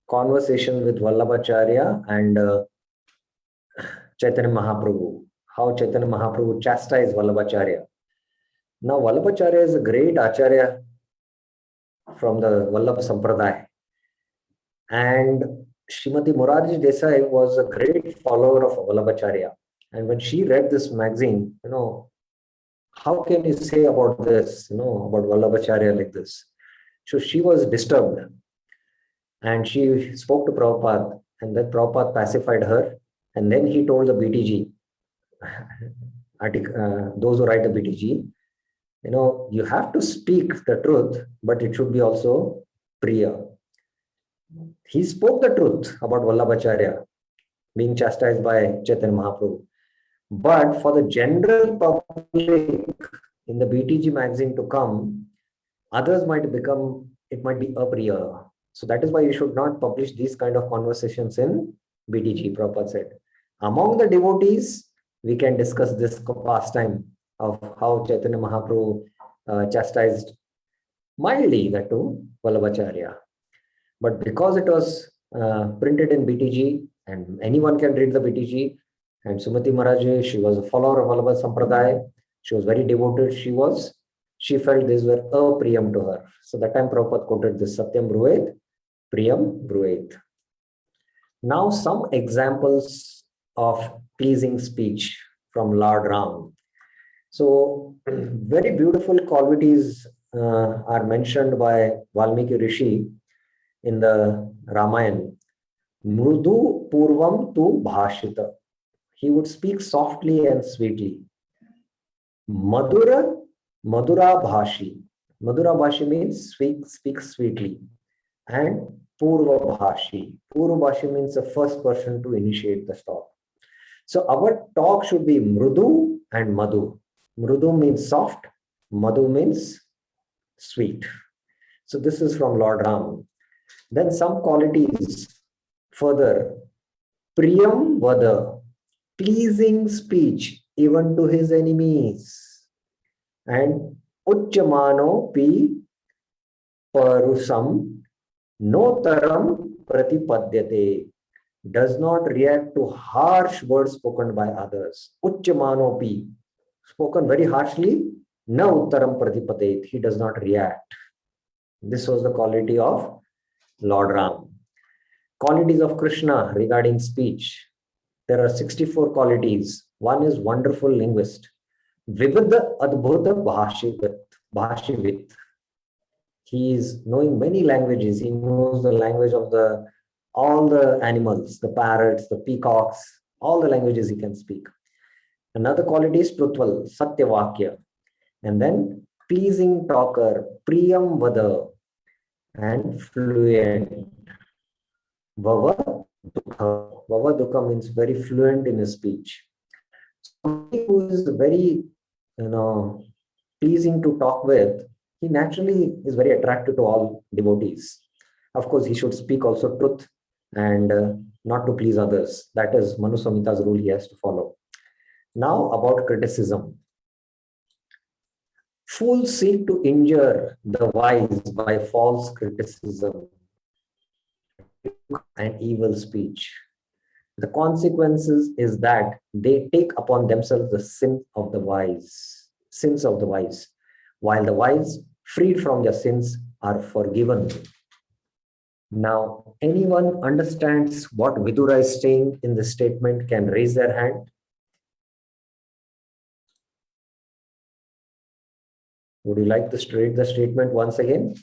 Speaker 1: conversation with Vallabhacharya and Chaitanya Mahaprabhu, how Chaitanya Mahaprabhu chastised Vallabhacharya. Now, Vallabhacharya is a great Acharya from the Vallabha Sampradaya. And Srimati Morarji Desai was a great follower of Vallabhacharya. And when she read this magazine, how can you say about this, about Vallabhacharya like this? So she was disturbed. And she spoke to Prabhupada, and then Prabhupada pacified her. And then he told the BTG, those who write the BTG, you have to speak the truth, but it should be also Priya. He spoke the truth about Vallabhacharya being chastised by Chaitanya Mahaprabhu. But for the general public in the BTG magazine to come, others might be apriya. So that is why you should not publish these kind of conversations in BTG, Prabhupada said. Among the devotees, we can discuss this pastime of how Chaitanya Mahaprabhu chastised mildly that to Vallabhacharya. But because it was printed in BTG and anyone can read the BTG, and Sumati Maharaji, she was a follower of Vallabha Sampradaya, she was very devoted, she felt these were apriyam to her. So that time Prabhupada quoted this Satyam Bruvet, Priyam Bruvet. Now some examples of pleasing speech from Lord Ram. So very beautiful qualities are mentioned by Valmiki Rishi in the Ramayana. Mrudu Purvam tu Bhashita. He would speak softly and sweetly. Madura Bhashi. Madura Bhashi means speak sweetly. And Purva Bhashi. Purva Bhashi means the first person to initiate the talk. So our talk should be Mrudu and Madhu. Mrudu means soft, Madhu means sweet. So this is from Lord Ram. Then some qualities further. Priyam Vada, pleasing speech even to his enemies. And Uchamano Pi Parusam Notaram Pratipadyate, does not react to harsh words spoken by others. Uchamano Pi, spoken very harshly, na uttaram pratipadet, he does not react. This was the quality of Lord Ram. Qualities of Krishna regarding speech. There are 64 qualities. One is wonderful linguist. Vivida Adbhuta Bhashivit. He is knowing many languages. He knows the language of all the animals, the parrots, the peacocks, all the languages he can speak. Another quality is Trutval, Satyavakya. And then pleasing talker, Priyam Vada, and fluent. Vava Dukha. Vava Dukha means very fluent in his speech. Somebody who is very, pleasing to talk with he naturally is very attractive to all devotees. Of course, he should speak also truth and not to please others. That is Manu Samhita's rule he has to follow. Now about criticism. Fools seek to injure the wise by false criticism and evil speech. The consequences is that they take upon themselves the sins of the wise, while the wise, freed from their sins, are forgiven. Now, anyone understands what Vidura is saying in this statement can raise their hand. Would you like to read the statement once again?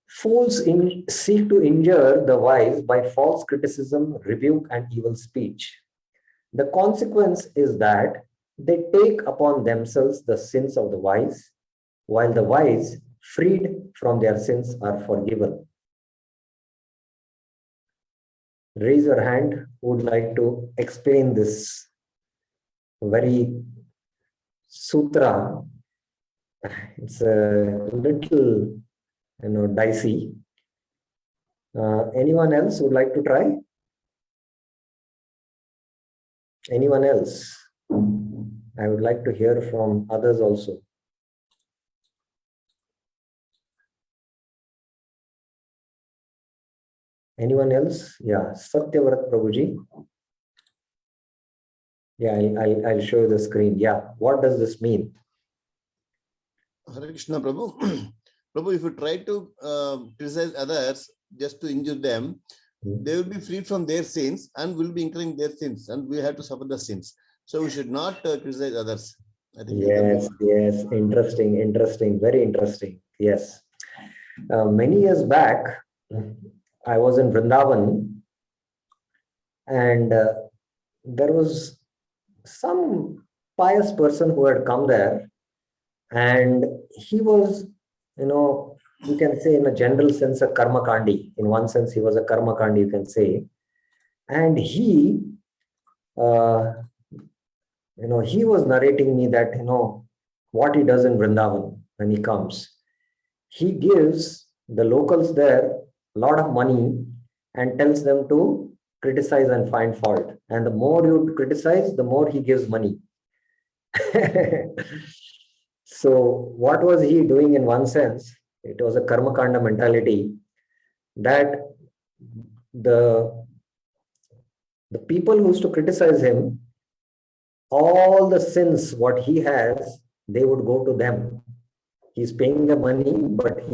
Speaker 1: Fools seek to injure the wise by false criticism, rebuke, and evil speech. The consequence is that they take upon themselves the sins of the wise, while the wise, freed from their sins, are forgiven. Raise your hand who would like to explain this very sutra. It's a little, dicey. Anyone else would like to try? Anyone else? I would like to hear from others also. Anyone else? Yeah, Satyavrat Prabhuji. Yeah, I'll show you the screen. Yeah, what does this mean?
Speaker 2: Hare Krishna, Prabhu. Prabhu, if you try to criticize others just to injure them, they will be freed from their sins and will be incurring their sins, and we have to suffer the sins. So we should not criticize others. I think
Speaker 1: Yes, interesting, very interesting. Yes. Many years back, I was in Vrindavan, and there was some pious person who had come there, and he was, you can say in a general sense, a karma kandi. In one sense, he was a karma kandi, you can say. And he, he was narrating me that, what he does in Vrindavan when he comes. He gives the locals there a lot of money and tells them to criticize and find fault. And the more you criticize, the more he gives money. So what was he doing in one sense? It was a karma kanda mentality that the people who used to criticize him, all the sins what he has, they would go to them. He's paying the money, but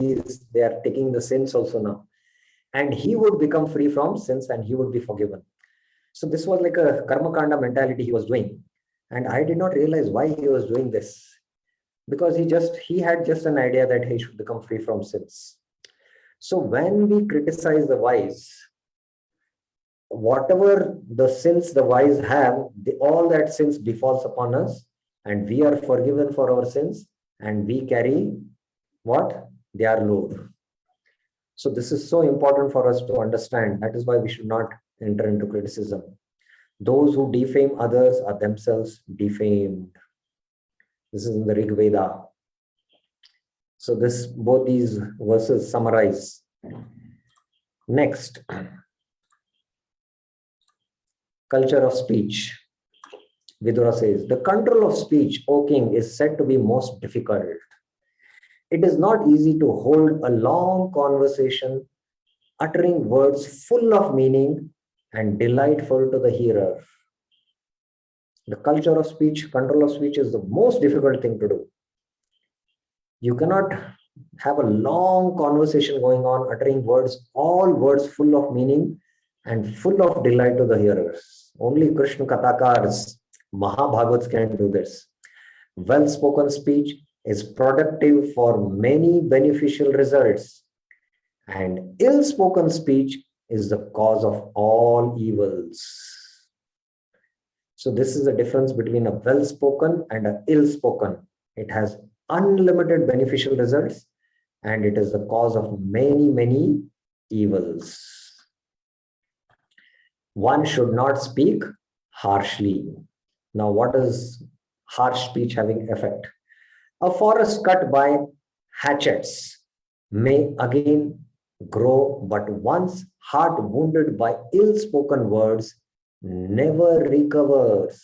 Speaker 1: they are taking the sins also now. And he would become free from sins and he would be forgiven. So this was like a karma kanda mentality he was doing. And I did not realize why he was doing this. Because he had just an idea that he should become free from sins. So when we criticize the wise, whatever the sins the wise have, all that sins befalls upon us, and we are forgiven for our sins, and we carry what? Their load. So this is so important for us to understand. That is why we should not enter into criticism. Those who defame others are themselves defamed. This is in the Rig Veda. So both these verses summarize. Next, culture of speech. Vidura says, the control of speech, O king, is said to be most difficult. It is not easy to hold a long conversation, uttering words full of meaning and delightful to the hearer. The culture of speech, control of speech is the most difficult thing to do. You cannot have a long conversation going on, uttering words, all words full of meaning and full of delight to the hearers. Only Krishna Kathakars, Mahabhagavats can do this. Well-spoken speech is productive for many beneficial results, and ill-spoken speech is the cause of all evils. So this is the difference between a well-spoken and an ill-spoken. It has unlimited beneficial results, and it is the cause of many, many evils. One should not speak harshly. Now, what is harsh speech having effect? A forest cut by hatchets may again grow, but once heart wounded by ill-spoken words never recovers.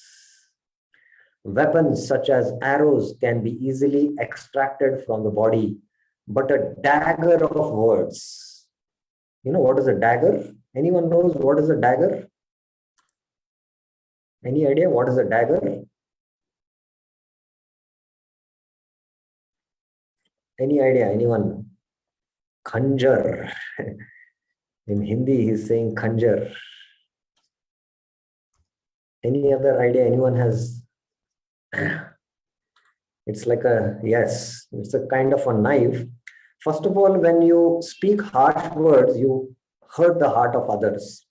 Speaker 1: Weapons such as arrows can be easily extracted from the body, but a dagger of words. You know what is a dagger? Anyone knows what is a dagger? Any idea what is a dagger? Any idea? Anyone? Khanjar. In Hindi, he's saying khanjar. Any other idea anyone has? It's like a, yes, it's a kind of a knife. First of all, when you speak harsh words, you hurt the heart of others.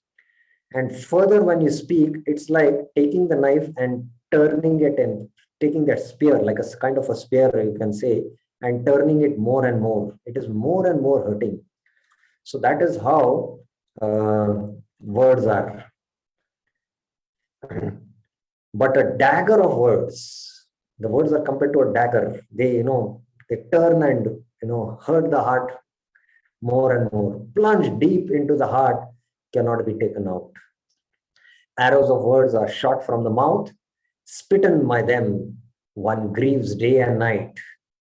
Speaker 1: And further, when you speak, it's like taking the knife and turning it and taking that spear, like a kind of a spear, you can say, and turning it more and more. It is more and more hurting. So that is how words are. But a dagger of words, the words are compared to a dagger. They, they turn and, hurt the heart more and more. Plunge deep into the heart, cannot be taken out. Arrows of words are shot from the mouth, spitten by them. One grieves day and night.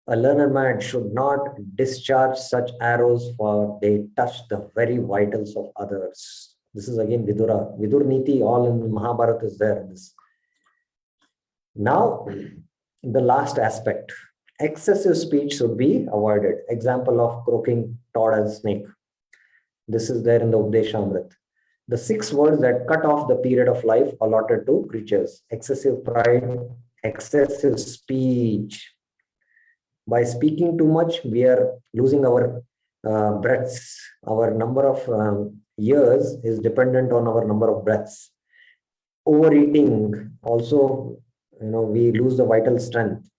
Speaker 1: A learned man should not discharge such arrows, for they touch the very vitals of others. This is again Vidura. Vidur Niti, all in Mahabharata is there. Now, the last aspect. Excessive speech should be avoided. Example of croaking toad and snake. This is there in the Updeshamrit. The 6 words that cut off the period of life allotted to creatures. Excessive pride, excessive speech. By speaking too much, we are losing our breaths. Our number of years is dependent on our number of breaths. Overeating, also, we lose the vital strength.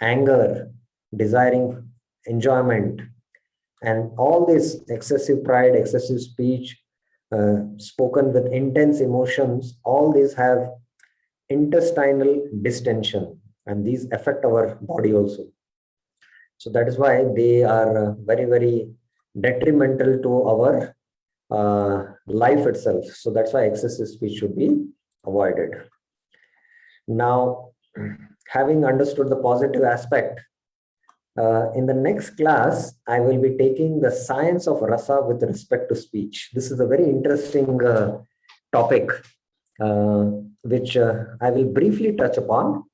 Speaker 1: Anger, desiring enjoyment, and all this excessive pride, excessive speech, spoken with intense emotions, all these have intestinal distension, and these affect our body also. So that is why they are very, very detrimental to our life itself. So that's why excessive speech should be avoided. Now, having understood the positive aspect, in the next class, I will be taking the science of rasa with respect to speech. This is a very interesting topic, which I will briefly touch upon.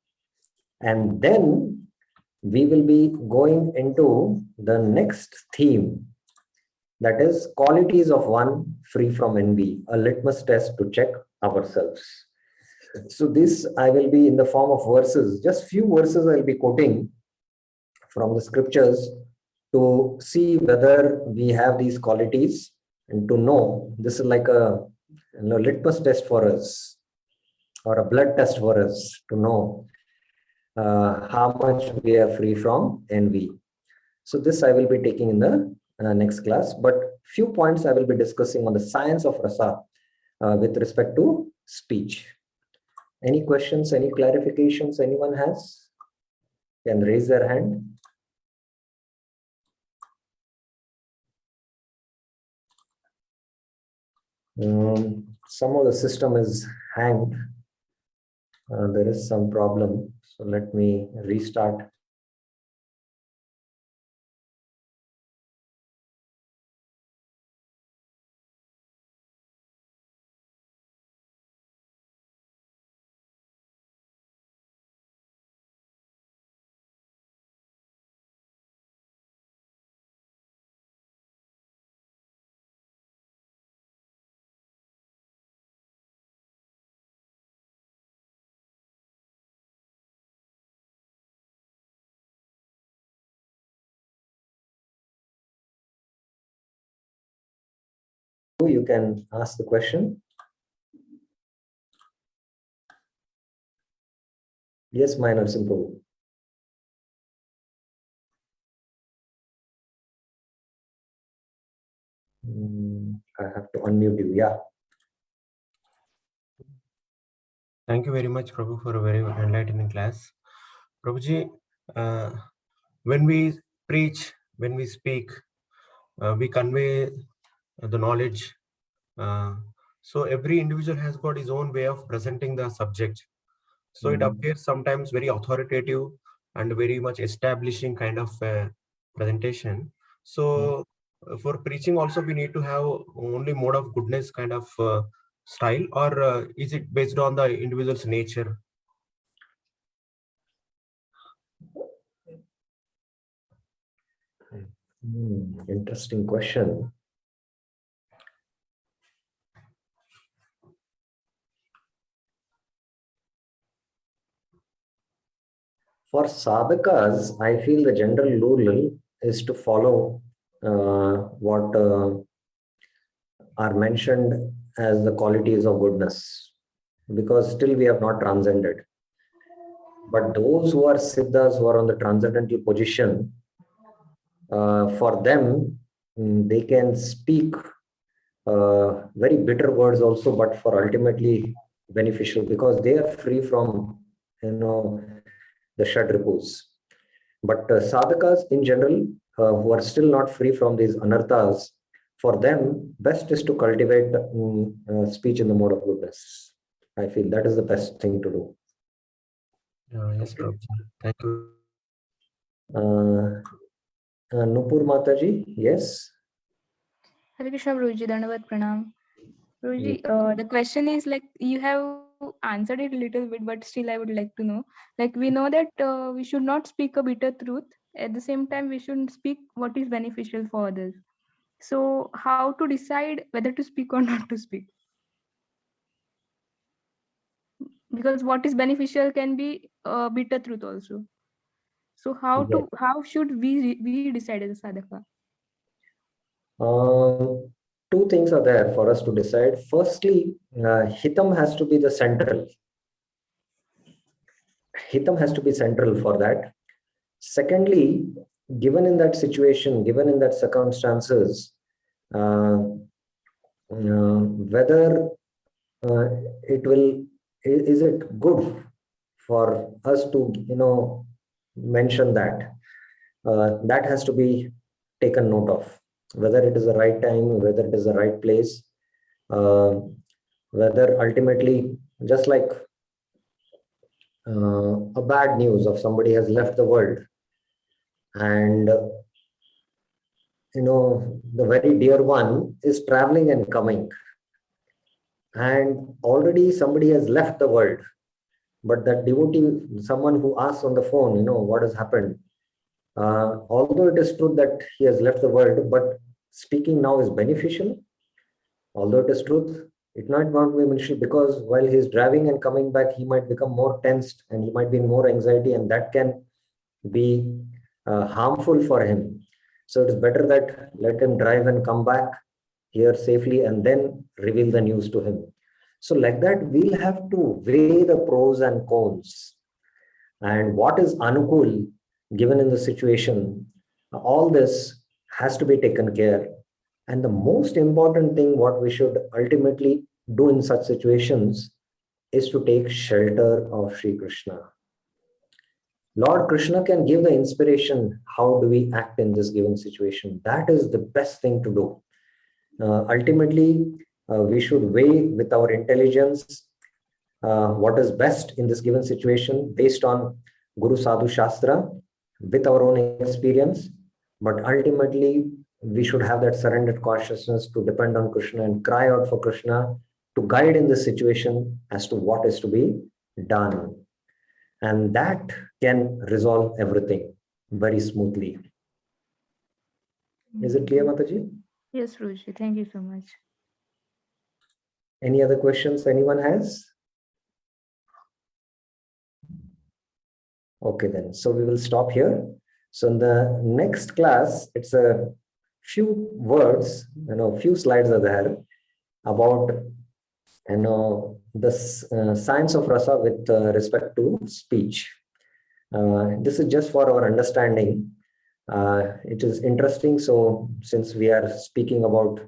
Speaker 1: And then we will be going into the next theme, that is qualities of one free from envy, a litmus test to check ourselves. So this I will be in the form of verses, just few verses I'll be quoting from the scriptures to see whether we have these qualities, and to know. This is like a litmus test for us, or a blood test for us, to know how much we are free from envy. So this I will be taking in the next class, but few points I will be discussing on the science of rasa with respect to speech. Any questions, any clarifications anyone has? Can raise their hand. Some of the system is hanged. There is some problem. So let me restart. You can ask the question. Yes, minor simple. I have to unmute you. Yeah.
Speaker 4: Thank you very much, Prabhu, for a very enlightening class. Prabhuji, when we preach, when we speak, we convey the knowledge. So every individual has got his own way of presenting the subject. So it appears sometimes very authoritative and very much establishing kind of presentation. So for preaching also we need to have only mode of goodness kind of style, or is it based on the individual's nature?
Speaker 1: Interesting question. For sadhakas, I feel the general rule is to follow what are mentioned as the qualities of goodness, because still we have not transcended. But those who are siddhas, who are on the transcendental position, for them, they can speak very bitter words also, but for ultimately beneficial, because they are free from, the Shadripus. But sadhakas in general, who are still not free from these anarthas, for them, best is to cultivate speech in the mode of goodness. I feel that is the best thing to do.
Speaker 4: Yes, Prabhuji. Thank you.
Speaker 1: Nupur Mataji, yes?
Speaker 7: Hare Krishna, Guruji, Dandavat Pranam. Guruji, the question is like you have answered it a little bit, but still I would like to know. Like we know that we should not speak a bitter truth. At the same time, we should speak what is beneficial for others. So how to decide whether to speak or not to speak? Because what is beneficial can be bitter truth also. So how should we decide as a sadhaka?
Speaker 1: Two things are there for us to decide. Firstly, hitam has to be the central. Hitam has to be central for that. Secondly, given in that situation, given in that circumstances, whether is it good for us to mention that, that has to be taken note of, whether it is the right time, whether it is the right place, whether ultimately, just like a bad news of somebody has left the world, and the very dear one is traveling and coming, and already somebody has left the world, but that devotee, someone who asks on the phone, what has happened, although it is true that he has left the world, but speaking now is beneficial. Although it is truth, it might not be beneficial, because while he is driving and coming back, he might become more tensed and he might be in more anxiety, and that can be harmful for him. So it is better that let him drive and come back here safely and then reveal the news to him. So like that, we'll have to weigh the pros and cons and what is anukul given in the situation. All this has to be taken care. And the most important thing, what we should ultimately do in such situations, is to take shelter of Sri Krishna. Lord Krishna can give the inspiration. How do we act in this given situation? That is the best thing to do. Ultimately, we should weigh with our intelligence what is best in this given situation based on Guru Sadhu Shastra with our own experience. But ultimately, we should have that surrendered consciousness to depend on Krishna and cry out for Krishna to guide in this situation as to what is to be done. And that can resolve everything very smoothly. Is it clear, Mataji?
Speaker 7: Yes, Guruji. Thank you so much.
Speaker 1: Any other questions anyone has? Okay, then. So we will stop here. So in the next class, it's a few words, few slides are there about, the science of rasa with respect to speech. This is just for our understanding. It is interesting. So since we are speaking about,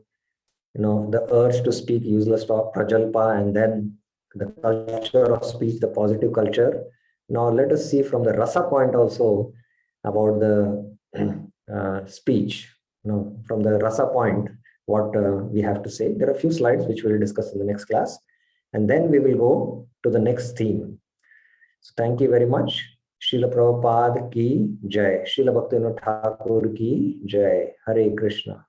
Speaker 1: the urge to speak useless talk, prajalpa, and then the culture of speech, the positive culture. Now let us see from the rasa point also, about the speech, from the rasa point, what we have to say. There are a few slides which we'll discuss in the next class, and then we will go to the next theme. So thank you very much. Srila Prabhupada ki jai. Srila Bhaktivinoda Thakur ki jai. Hare Krishna.